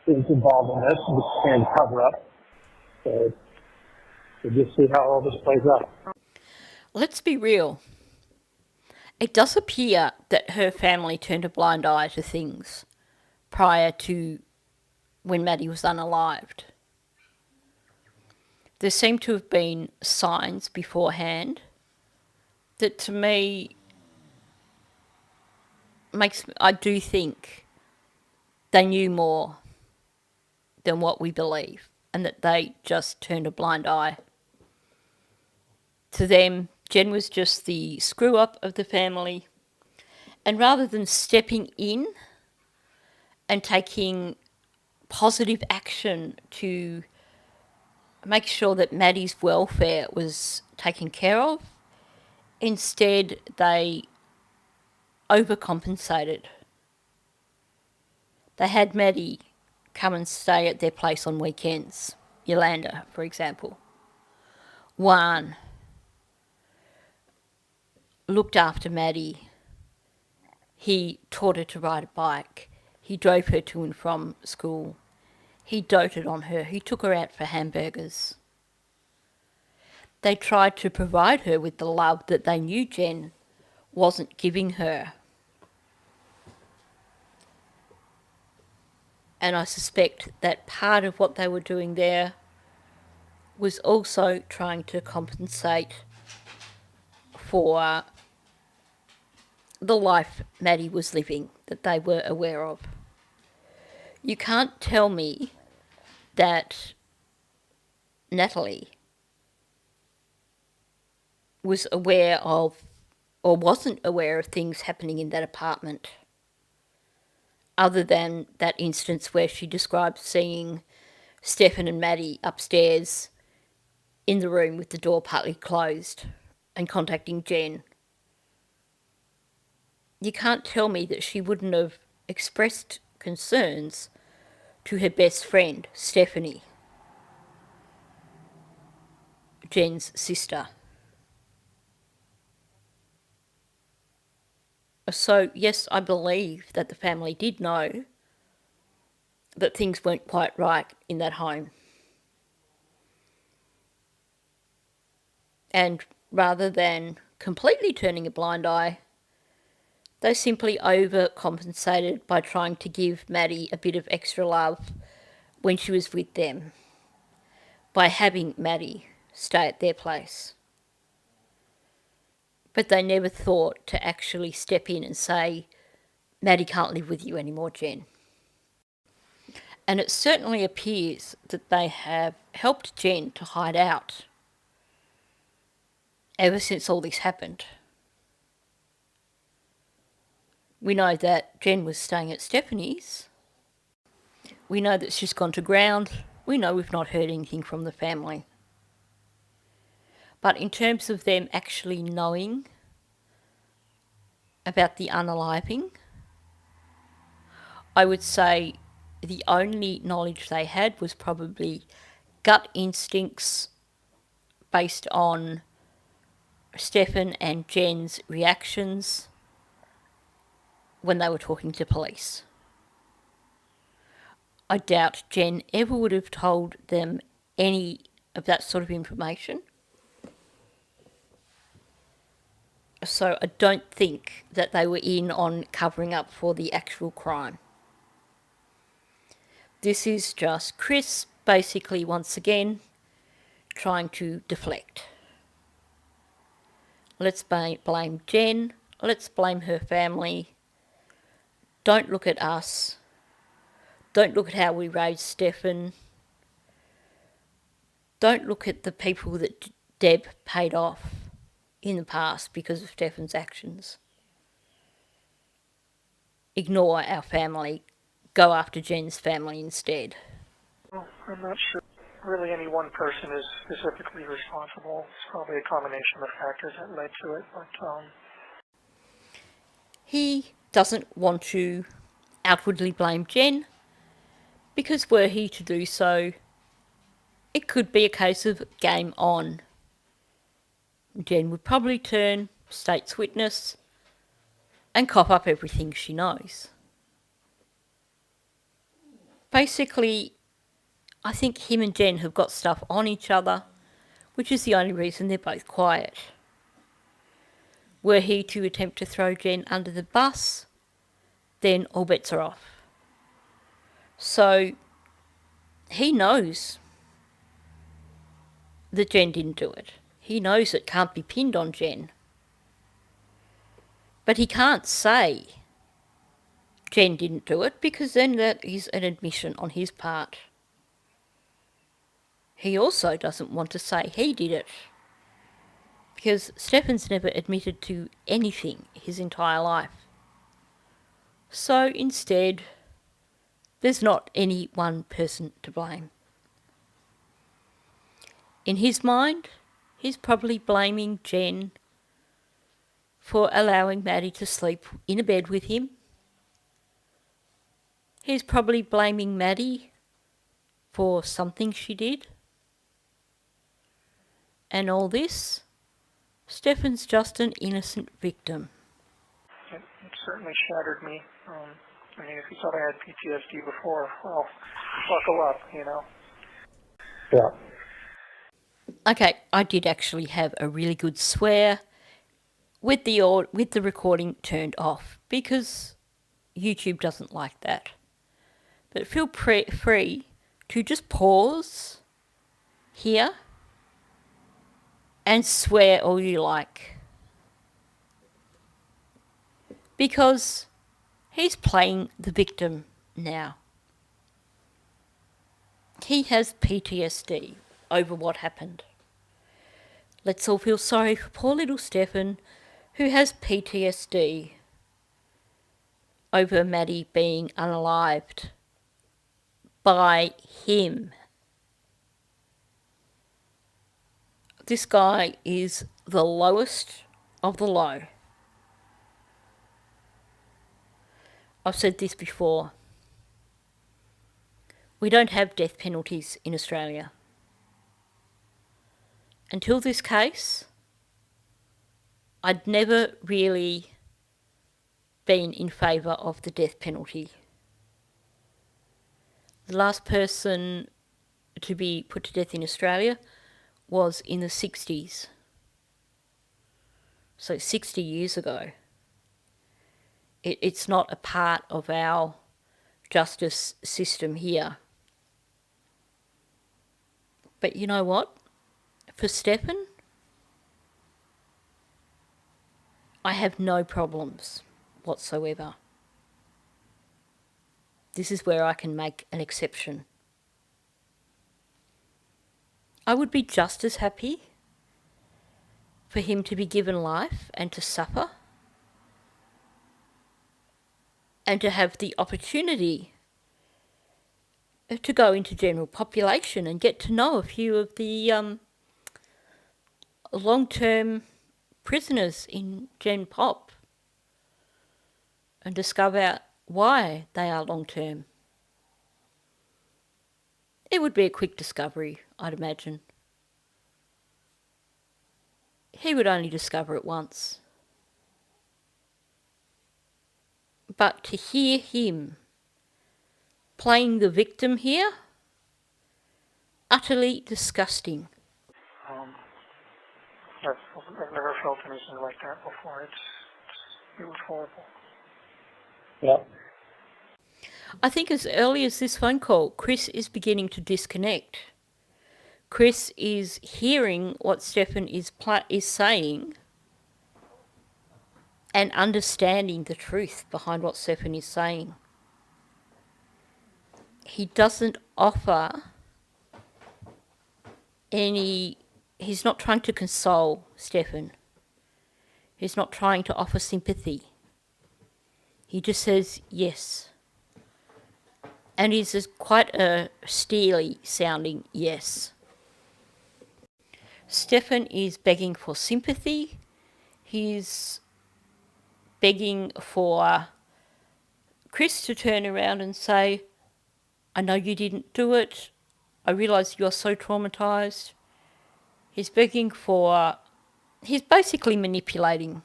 is involved in this and cover up. So we'll just see how all this plays out. Let's be real. It does appear that her family turned a blind eye to things prior to when Maddie was unalived. There seem to have been signs beforehand that to me I do think they knew more than what we believe and that they just turned a blind eye. To them, Jen was just the screw up of the family, and rather than stepping in and taking positive action to make sure that Maddie's welfare was taken care of, instead they overcompensated. They had Maddie come and stay at their place on weekends, Yolanda, for example. Juan looked after Maddie. He taught her to ride a bike. He drove her to and from school. He doted on her. He took her out for hamburgers. They tried to provide her with the love that they knew Jen wasn't giving her. And I suspect that part of what they were doing there was also trying to compensate for the life Maddie was living that they were aware of. You can't tell me that Natalie was aware of or wasn't aware of things happening in that apartment, other than that instance where she described seeing Stephan and Maddie upstairs in the room with the door partly closed and contacting Jen. You can't tell me that she wouldn't have expressed concerns to her best friend, Stephanie, Jen's sister. So, yes, I believe that the family did know that things weren't quite right in that home. And rather than completely turning a blind eye, they simply overcompensated by trying to give Maddie a bit of extra love when she was with them, by having Maddie stay at their place. But they never thought to actually step in and say, Maddie can't live with you anymore, Jen. And it certainly appears that they have helped Jen to hide out ever since all this happened. We know that Jen was staying at Stephanie's. We know that she's gone to ground. We know we've not heard anything from the family. But in terms of them actually knowing about the unaliving, I would say the only knowledge they had was probably gut instincts based on Stephan and Jen's reactions when they were talking to police. I doubt Jen ever would have told them any of that sort of information. So I don't think that they were in on covering up for the actual crime. This is just Chris basically once again trying to deflect. Let's blame Jen. Let's blame her family. Don't look at us. Don't look at how we raised Stephan. Don't look at the people that Deb paid off in the past because of Stephan's actions. Ignore our family. Go after Jen's family instead. Well, I'm not sure really any one person is specifically responsible. It's probably a combination of factors that led to it, but He doesn't want to outwardly blame Jen, because were he to do so, it could be a case of game on. Jen would probably turn state's witness and cough up everything she knows. Basically, I think him and Jen have got stuff on each other, which is the only reason they're both quiet. Were he to attempt to throw Jen under the bus, then all bets are off. So he knows that Jen didn't do it. He knows it can't be pinned on Jen. But he can't say Jen didn't do it, because then that is an admission on his part. He also doesn't want to say he did it, because Stephan's never admitted to anything his entire life. So instead, there's not any one person to blame. In his mind, he's probably blaming Jen for allowing Maddie to sleep in a bed with him. He's probably blaming Maddie for something she did. And all this, Stephan's just an innocent victim. it certainly shattered me. I mean, if you thought I had PTSD before, well, buckle up, you know. Yeah. Okay, I did actually have a really good swear with the recording turned off, because YouTube doesn't like that. But feel free to just pause here and swear all you like, because he's playing the victim now. He has PTSD over what happened. Let's all feel sorry for poor little Stephan, who has PTSD over Maddie being unalived by him. This guy is the lowest of the low. I've said this before. We don't have death penalties in Australia. Until this case, I'd never really been in favour of the death penalty. The last person to be put to death in Australia was in the 60s. So 60 years ago. It's not a part of our justice system here. But you know what? For Stephan, I have no problems whatsoever. This is where I can make an exception. I would be just as happy for him to be given life and to suffer and to have the opportunity to go into general population and get to know a few of the long-term prisoners in Gen Pop and discover why they are long-term. It would be a quick discovery, I'd imagine. He would only discover it once. But to hear him playing the victim here, utterly disgusting. I've never felt anything like that before. It was horrible. Yeah. I think as early as this phone call, Chris is beginning to disconnect. Chris is hearing what Stephan is saying and understanding the truth behind what Stephan is saying. He doesn't offer any... He's not trying to console Stephan. He's not trying to offer sympathy. He just says yes. And it's quite a steely sounding yes. Stephan is begging for sympathy. He's begging for Chris to turn around and say, I know you didn't do it. I realise you're so traumatised. He's begging for... He's basically manipulating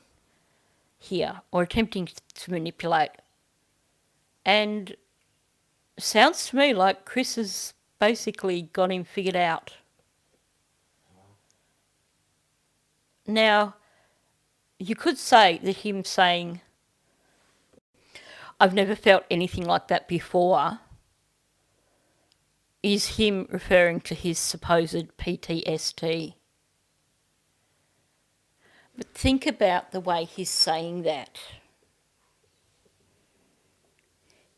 here, or attempting to manipulate. And sounds to me like Chris has basically got him figured out. Now, you could say that him saying, I've never felt anything like that before, is him referring to his supposed PTSD. But think about the way he's saying that.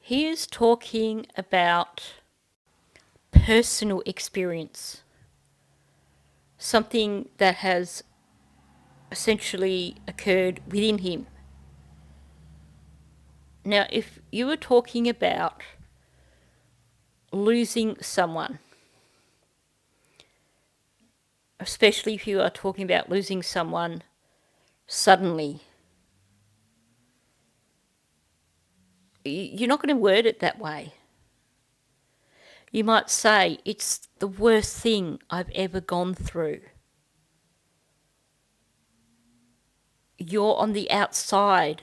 He is talking about personal experience, something that has essentially occurred within him. Now, if you were talking about losing someone, especially if you are talking about losing someone suddenly, you're not going to word it that way. You might say, it's the worst thing I've ever gone through. You're on the outside.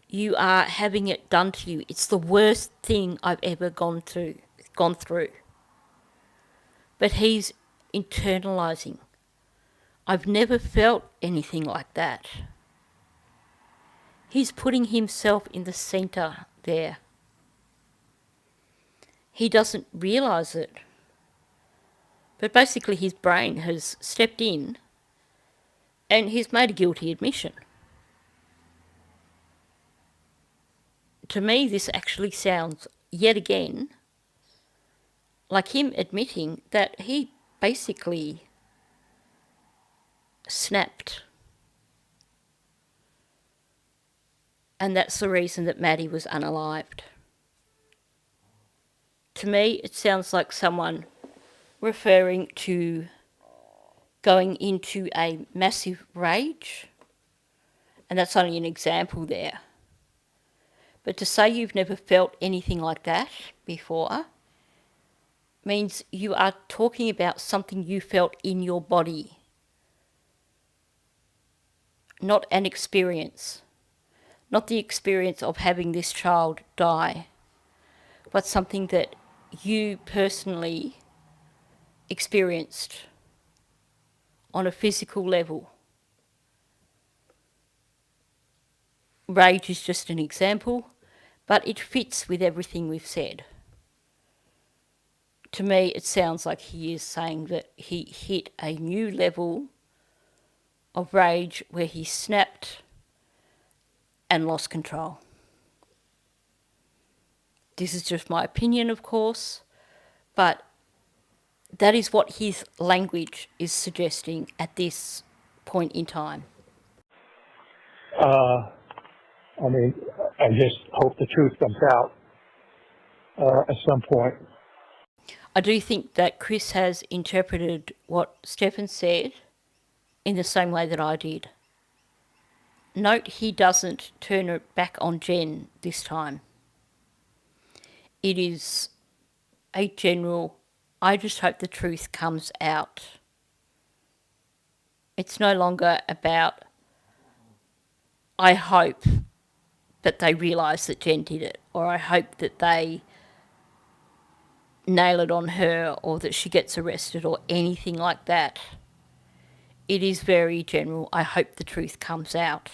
You are having it done to you. It's the worst thing I've ever gone through. But he's internalising. I've never felt anything like that. He's putting himself in the centre there. He doesn't realise it. But basically his brain has stepped in and he's made a guilty admission. To me, this actually sounds, yet again, like him admitting that he basically snapped. And that's the reason that Maddie was unalived. To me, it sounds like someone referring to going into a massive rage. And that's only an example there. But to say you've never felt anything like that before means you are talking about something you felt in your body, not an experience, not the experience of having this child die, but something that you personally experienced on a physical level. Rage is just an example, but it fits with everything we've said. To me, it sounds like he is saying that he hit a new level of rage where he snapped and lost control. This is just my opinion, of course, but that is what his language is suggesting at this point in time. I mean, I just hope the truth comes out at some point. I do think that Chris has interpreted what Stephan said in the same way that I did. Note he doesn't turn it back on Jen this time. It is a general, I just hope the truth comes out. It's no longer about, I hope that they realise that Jen did it, or I hope that they nail it on her, or that she gets arrested, or anything like that. It is very general, I hope the truth comes out.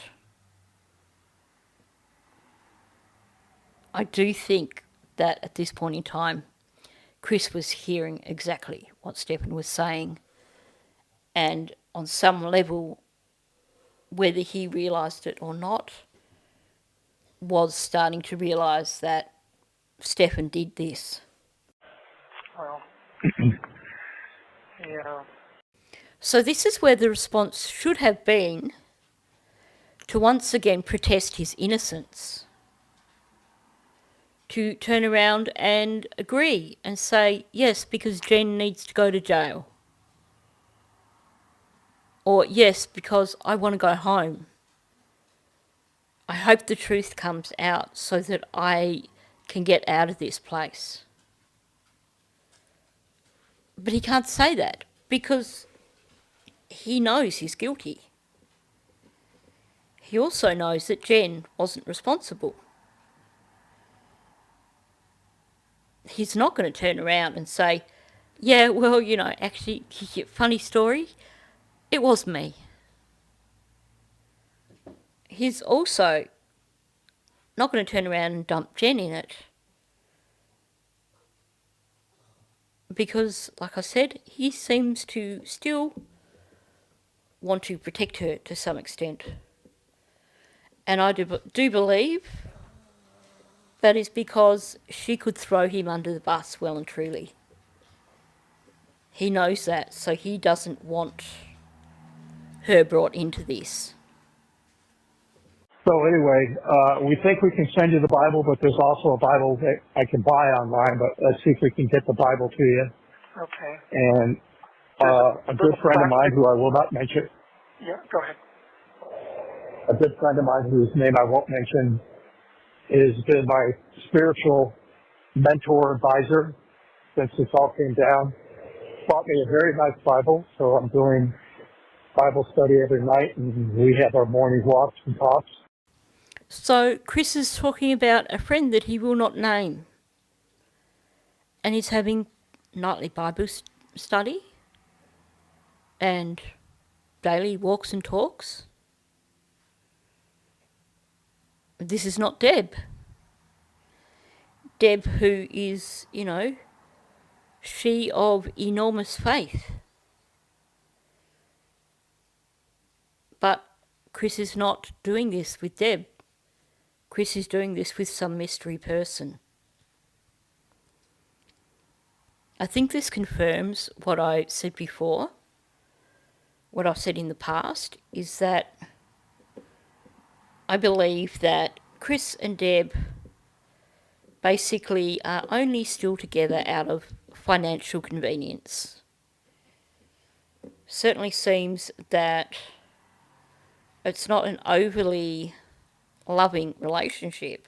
I do think that at this point in time, Chris was hearing exactly what Stephan was saying, and on some level, whether he realised it or not, was starting to realise that Stephan did this. Well, yeah. So this is where the response should have been to once again protest his innocence, to turn around and agree and say, yes, because Jen needs to go to jail. Or, yes, because I want to go home. I hope the truth comes out so that I can get out of this place. But he can't say that because he knows he's guilty. He also knows that Jen wasn't responsible. He's not going to turn around and say, yeah, well, actually, funny story, it was me. He's also not going to turn around and dump Jen in it. Because, like I said, he seems to still want to protect her to some extent. And I do believe that is because she could throw him under the bus well and truly. He knows that, so he doesn't want her brought into this. So anyway, we think we can send you the Bible, but there's also a Bible that I can buy online, but let's see if we can get the Bible to you. Okay. And a good friend of mine who I will not mention, Yeah, go ahead. a good friend of mine whose name I won't mention, has been my spiritual mentor, advisor, since this all came down. Bought me a very nice Bible, so I'm doing Bible study every night, and we have our morning walks and talks. So Chris is talking about a friend that he will not name. And he's having nightly Bible study and daily walks and talks. This is not Deb. Deb, who is, she of enormous faith. But Chris is not doing this with Deb. Chris is doing this with some mystery person. I think this confirms what I said before, what I've said in the past, is that I believe that Chris and Deb basically are only still together out of financial convenience. Certainly seems that it's not an overly loving relationship.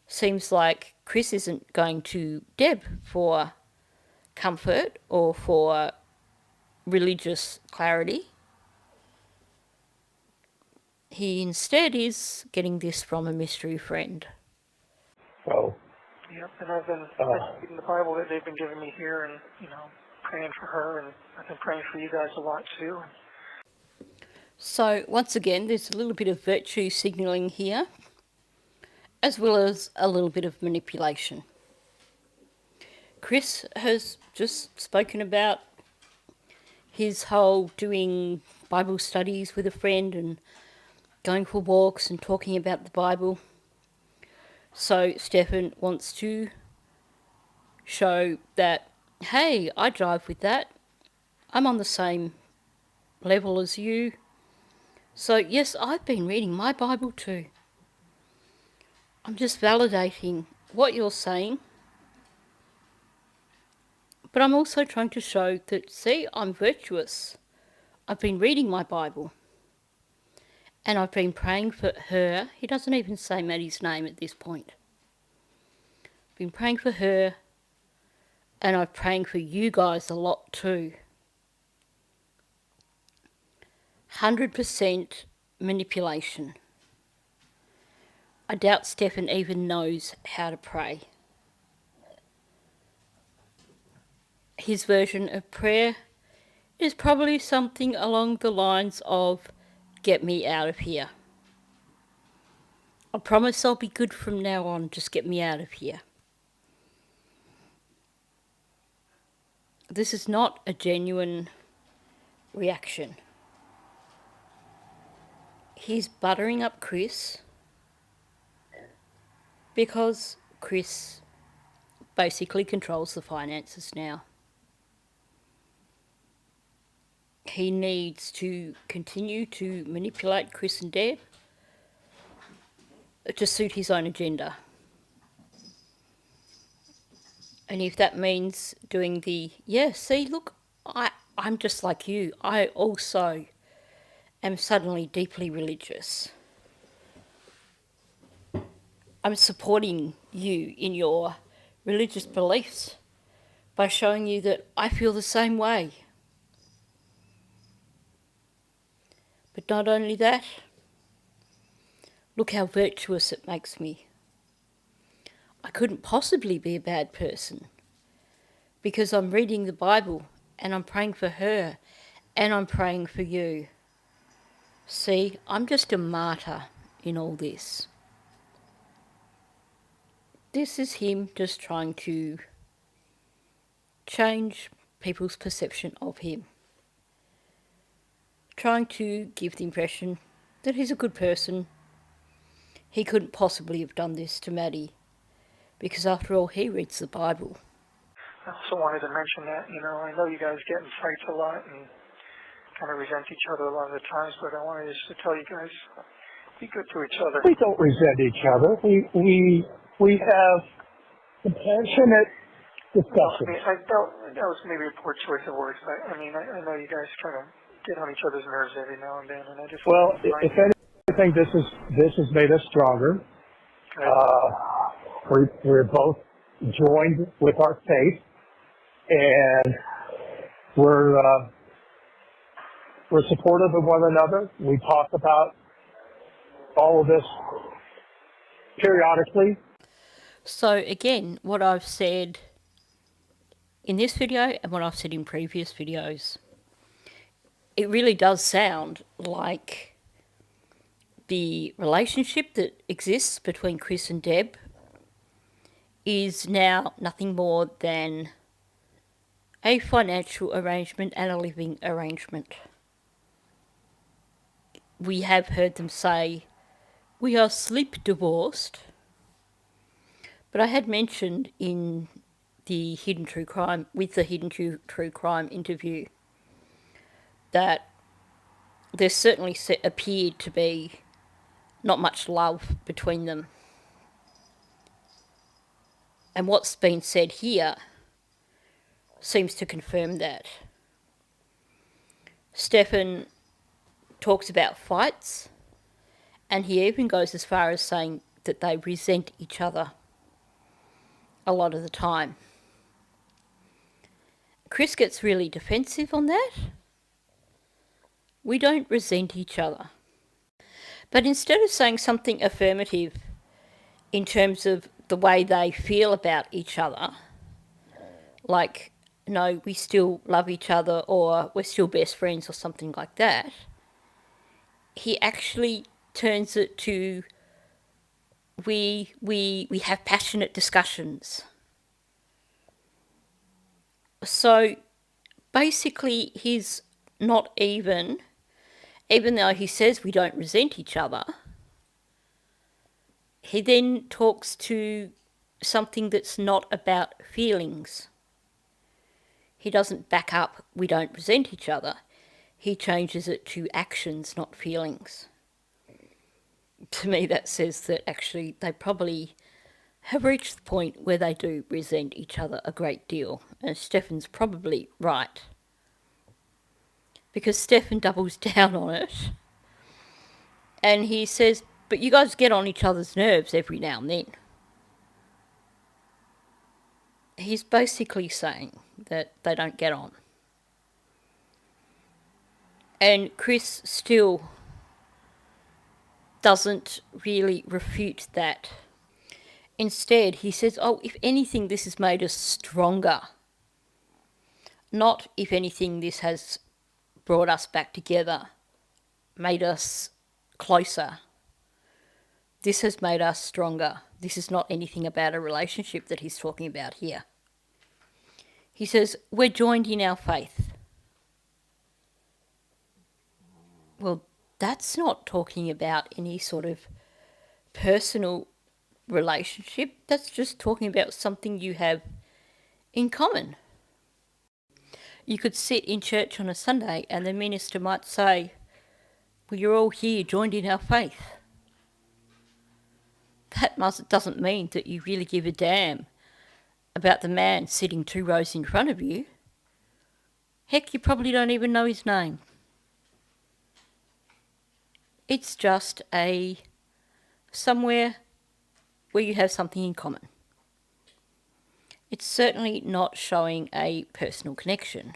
Seems like Chris isn't going to Deb for comfort or for religious clarity. He instead is getting this from a mystery friend. So, Yep, and I've been reading the Bible that they've been giving me here, and praying for her, and I've been praying for you guys a lot too. So once again, there's a little bit of virtue signalling here, as well as a little bit of manipulation. Chris has just spoken about his whole doing Bible studies with a friend and going for walks and talking about the Bible. So Stephan wants to show that, hey, I drive with that. I'm on the same level as you. So yes, I've been reading my Bible too. I'm just validating what you're saying. But I'm also trying to show that, see, I'm virtuous. I've been reading my Bible. And I've been praying for her. He doesn't even say Maddie's name at this point. Been praying for her. And I'm praying for you guys a lot too. 100% manipulation. I doubt Stephan even knows how to pray. His version of prayer is probably something along the lines of, get me out of here. I promise I'll be good from now on, just get me out of here. This is not a genuine reaction. He's buttering up Chris because Chris basically controls the finances now. He needs to continue to manipulate Chris and Deb to suit his own agenda. And if that means doing see, look, I'm just like you. I also am suddenly deeply religious. I'm supporting you in your religious beliefs by showing you that I feel the same way. But not only that, look how virtuous it makes me. I couldn't possibly be a bad person because I'm reading the Bible and I'm praying for her and I'm praying for you. See, I'm just a martyr in all this. This is him just trying to change people's perception of him. Trying to give the impression that he's a good person. He couldn't possibly have done this to Maddie because after all, he reads the Bible. I also wanted to mention that, I know you guys get in fights a lot and kind of resent each other a lot of the times, but I wanted just to tell you guys, be good to each other. we don't resent each other. We have compassionate discussions. I felt that was maybe a poor choice of words, but I know you guys kind of get on each other's nerves every now and then, and I just If anything, this has made us stronger. We're both joined with our faith, and we're supportive of one another. We talk about all of this periodically. So again, what I've said in this video and what I've said in previous videos, it really does sound like the relationship that exists between Chris and Deb is now nothing more than a financial arrangement and a living arrangement. We have heard them say, we are sleep divorced. But I had mentioned in the Hidden True Crime, with the Hidden True Crime interview, that there certainly appeared to be not much love between them. And what's been said here seems to confirm that. Stephan talks about fights, and he even goes as far as saying that they resent each other a lot of the time. Chris gets really defensive on that. We don't resent each other. But instead of saying something affirmative in terms of the way they feel about each other, like, no, we still love each other, or we're still best friends, or something like that, he actually turns it to we have passionate discussions. So basically he's not even though he says we don't resent each other, he then talks to something that's not about feelings. He doesn't back up we don't resent each other. He changes it to actions, not feelings. To me, that says that actually they probably have reached the point where they do resent each other a great deal. And Stephan's probably right. Because Stephan doubles down on it. And he says, but you guys get on each other's nerves every now and then. He's basically saying that they don't get on. And Chris still doesn't really refute that. Instead, he says, oh, if anything, this has made us stronger. Not, if anything, this has brought us back together, made us closer. This has made us stronger. This is not anything about a relationship that he's talking about here. He says, we're joined in our faith. Well, that's not talking about any sort of personal relationship. That's just talking about something you have in common. You could sit in church on a Sunday and the minister might say, well, you're all here joined in our faith. That doesn't mean that you really give a damn about the man sitting 2 rows in front of you. Heck, you probably don't even know his name. It's just somewhere where you have something in common. It's certainly not showing a personal connection.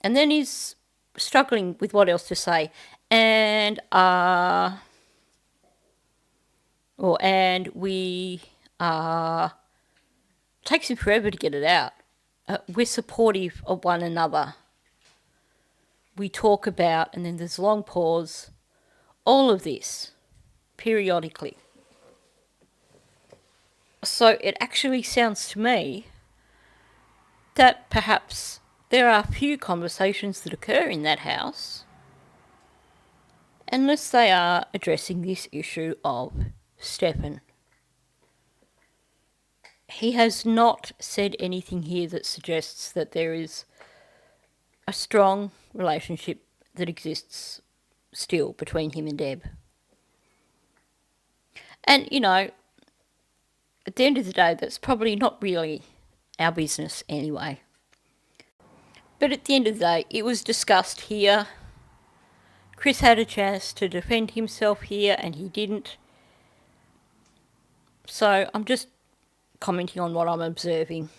And then he's struggling with what else to say. And we takes him forever to get it out. We're supportive of one another. We talk about, and then there's a long pause, all of this, periodically. So it actually sounds to me that perhaps there are few conversations that occur in that house unless they are addressing this issue of Stephan. He has not said anything here that suggests that there is a strong relationship that exists still between him and Deb. And, you know, at the end of the day, that's probably not really our business anyway. But at the end of the day, it was discussed here. Chris had a chance to defend himself here and he didn't. So I'm just commenting on what I'm observing.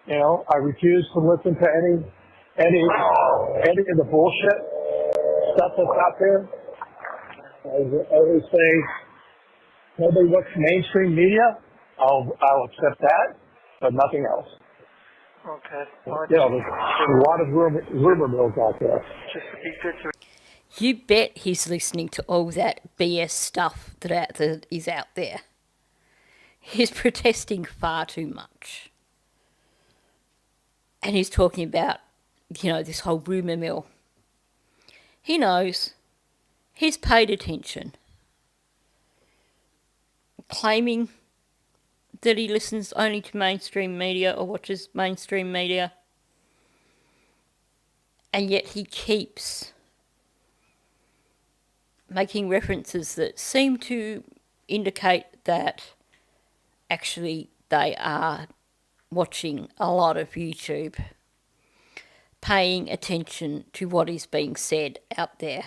You know, I refuse to listen to any of the bullshit stuff that's out there. I always say, nobody watches mainstream media. I'll accept that, but nothing else. Okay. Well, You know, there's a lot of rumor mills out there. just to be good to You bet he's listening to all that BS stuff that is out there. He's protesting far too much. And he's talking about, you know, this whole rumour mill. He knows. He's paid attention. Claiming that he listens only to mainstream media or watches mainstream media, and yet he keeps making references that seem to indicate that actually they are watching a lot of YouTube, paying attention to what is being said out there.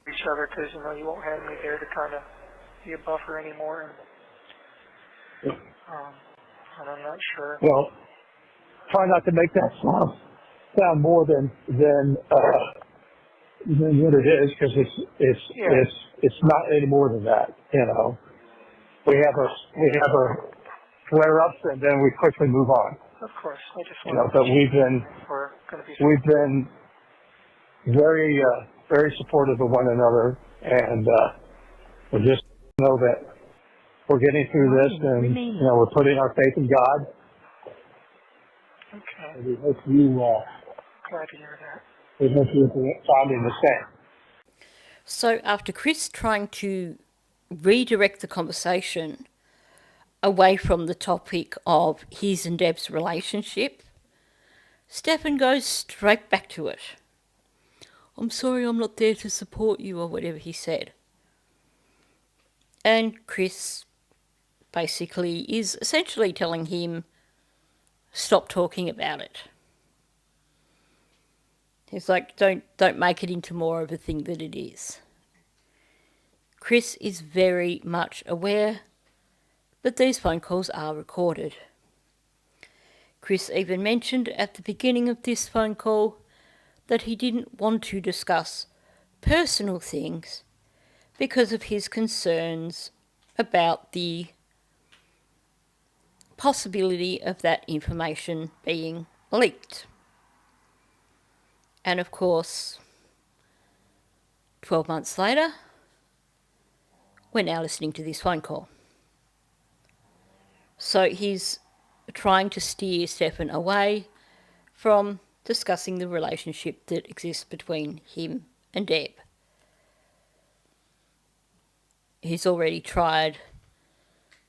Each other, because you won't have me there to kind of be a buffer anymore. And, and I'm not sure. Well, try not to make that sound more than what it is, because it's not any more than that. We have our flare-ups, and then we quickly move on. Of course, I just want but we've been very very supportive of one another, and we just know that we're getting through this, and we're putting our faith in God. Okay. And we hope you. Glad to hear that. We hope you're finding the same. So after Chris trying to redirect the conversation away from the topic of his and Deb's relationship, Stephan goes straight back to it. I'm sorry I'm not there to support you, or whatever he said. And Chris basically is essentially telling him, stop talking about it. He's like, don't make it into more of a thing than it is. Chris is very much aware that these phone calls are recorded. Chris even mentioned at the beginning of this phone call that he didn't want to discuss personal things because of his concerns about the possibility of that information being leaked. And of course, 12 months later, we're now listening to this phone call. So he's trying to steer Stephan away from discussing the relationship that exists between him and Deb. He's already tried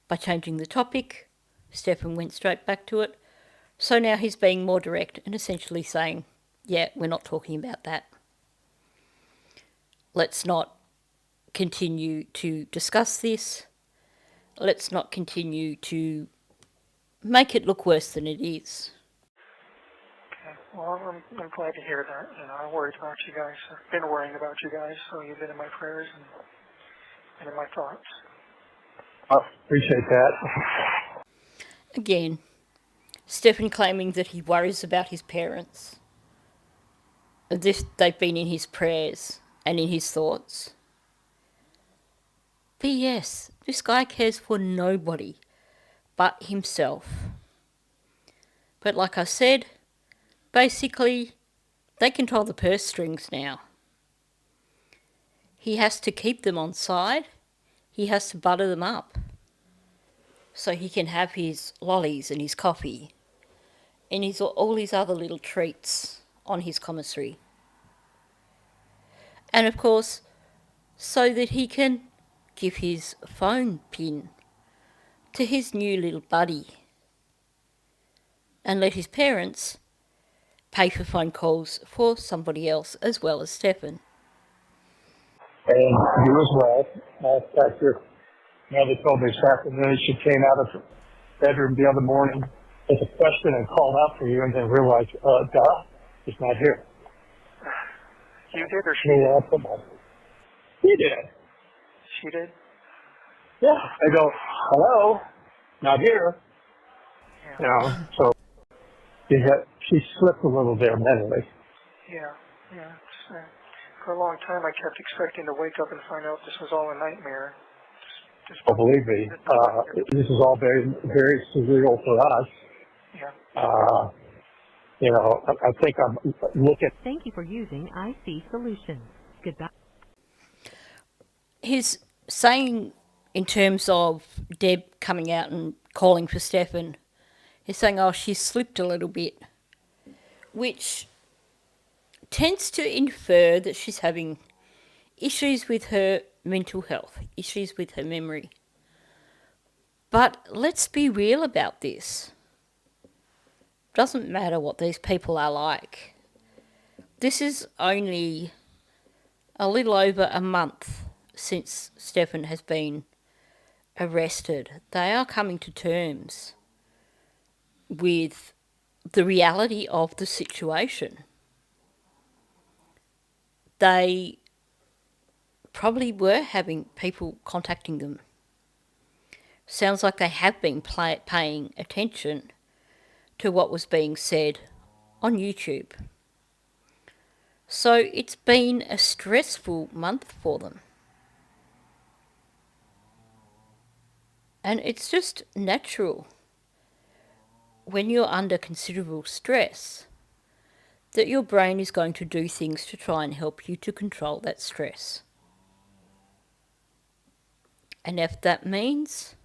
by changing the topic. Stephan went straight back to it. So now he's being more direct and essentially saying, yeah, we're not talking about that. Let's not continue to discuss this. Let's not continue to make it look worse than it is. Okay. Well, I'm glad to hear that. I worried about you guys. I've been worrying about you guys, so you've been in my prayers and in my thoughts. I appreciate that. Again, Stephan claiming that he worries about his parents. They've been in his prayers and in his thoughts. BS. This guy cares for nobody but himself. But like I said, basically, they control the purse strings now. He has to keep them on side. He has to butter them up so he can have his lollies and his coffee and all his other little treats on his commissary. And of course, so that he can give his phone pin to his new little buddy and let his parents pay for phone calls for somebody else as well as Stephan. And you as well. After mother told me this afternoon, she came out of her bedroom the other morning with a question and called out for you, and then realized, he's not here. You did or she did? He did. She did? Yeah. I go, hello, not here. Yeah. So she slipped a little there mentally. Yeah. For a long time, I kept expecting to wake up and find out this was all a nightmare. Believe me, this is all very, very surreal for us. Yeah. I think I'm looking. Thank you for using IC Solutions. Goodbye. He's saying, in terms of Deb coming out and calling for Stephan, he's saying, she's slipped a little bit, which tends to infer that she's having issues with her mental health, issues with her memory. But let's be real about this. Doesn't matter what these people are like. This is only a little over a month since Stephan has been arrested. They are coming to terms with the reality of the situation. They probably were having people contacting them. Sounds like they have been paying attention to what was being said on YouTube. So it's been a stressful month for them. And it's just natural when you're under considerable stress that your brain is going to do things to try and help you to control that stress. And if that means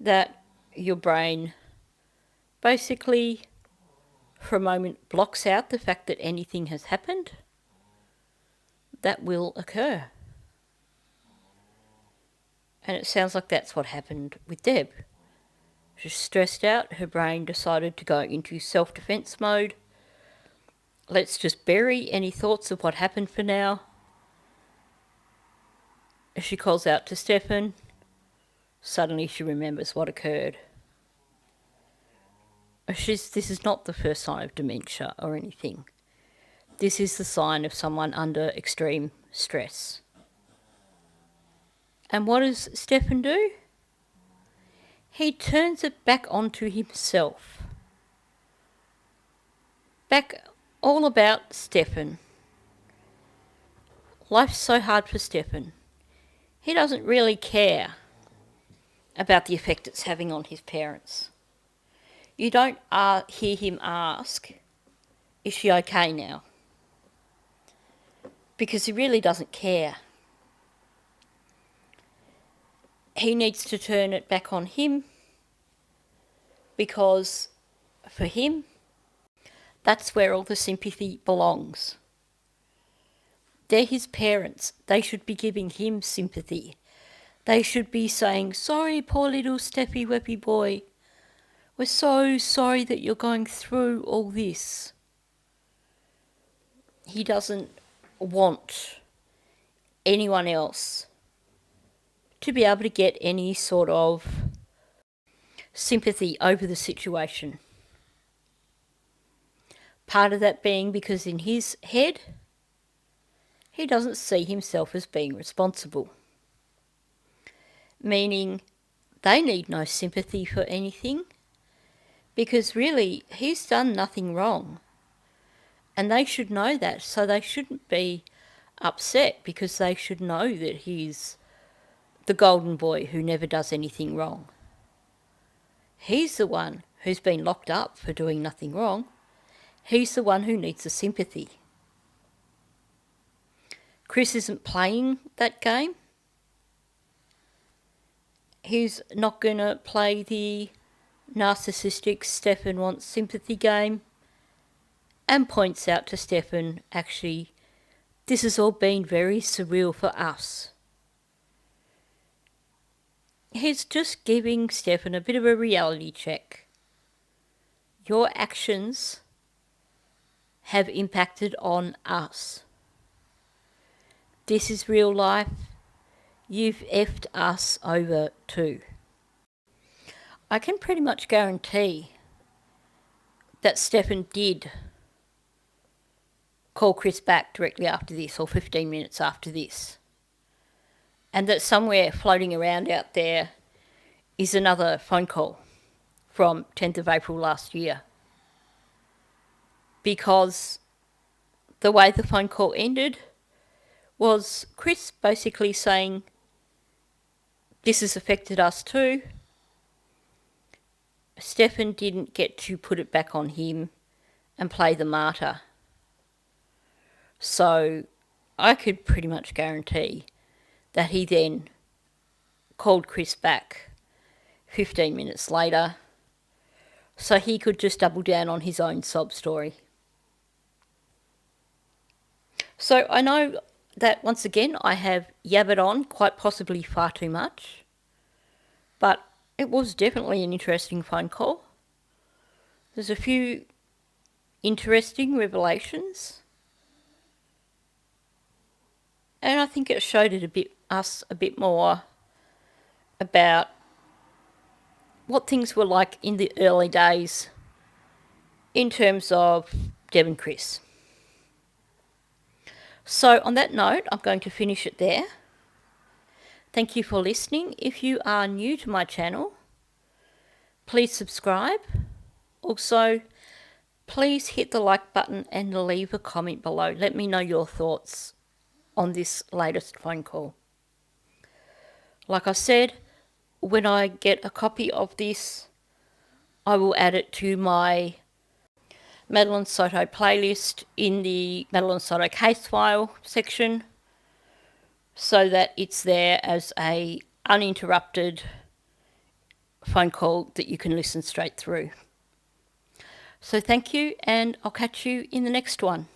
that your brain basically for a moment blocks out the fact that anything has happened, that will occur. And it sounds like that's what happened with Deb. She's stressed out, her brain decided to go into self-defense mode. Let's just bury any thoughts of what happened for now. As she calls out to Stephan, suddenly she remembers what occurred. This is not the first sign of dementia or anything. This is the sign of someone under extreme stress. And what does Stephan do? He turns it back onto himself. Back all about Stephan. Life's so hard for Stephan. He doesn't really care about the effect it's having on his parents. You don't hear him ask, is she okay now? Because he really doesn't care. He needs to turn it back on him because for him, that's where all the sympathy belongs. They're his parents. They should be giving him sympathy. They should be saying, sorry, poor little Steffi Weppy boy. We're so sorry that you're going through all this. He doesn't want anyone else to be able to get any sort of sympathy over the situation. Part of that being because in his head, he doesn't see himself as being responsible. Meaning they need no sympathy for anything because really he's done nothing wrong. And they should know that, so they shouldn't be upset because they should know that he's the golden boy who never does anything wrong. He's the one who's been locked up for doing nothing wrong. He's the one who needs the sympathy. Chris isn't playing that game. He's not going to play the narcissistic Stephan wants sympathy game and points out to Stephan, actually, this has all been very surreal for us. He's just giving Stephan a bit of a reality check. Your actions have impacted on us. This is real life. You've effed us over too. I can pretty much guarantee that Stephan did call Chris back directly after this or 15 minutes after this. And that somewhere floating around out there is another phone call from 10th of April last year. Because the way the phone call ended was Chris basically saying, this has affected us too. Stephan didn't get to put it back on him and play the martyr. So I could pretty much guarantee that he then called Chris back 15 minutes later so he could just double down on his own sob story. So I know that once again I have yabbered on quite possibly far too much, but it was definitely an interesting phone call. There's a few interesting revelations. And I think it showed us a bit more about what things were like in the early days in terms of Deb and Chris. So on that note, I'm going to finish it there. Thank you for listening. If you are new to my channel, please subscribe. Also, please hit the like button and leave a comment below. Let me know your thoughts on this latest phone call. Like I said, when I get a copy of this, I will add it to my Madeline Soto playlist in the Madeline Soto case file section so that it's there as a uninterrupted phone call that you can listen straight through. So thank you, and I'll catch you in the next one.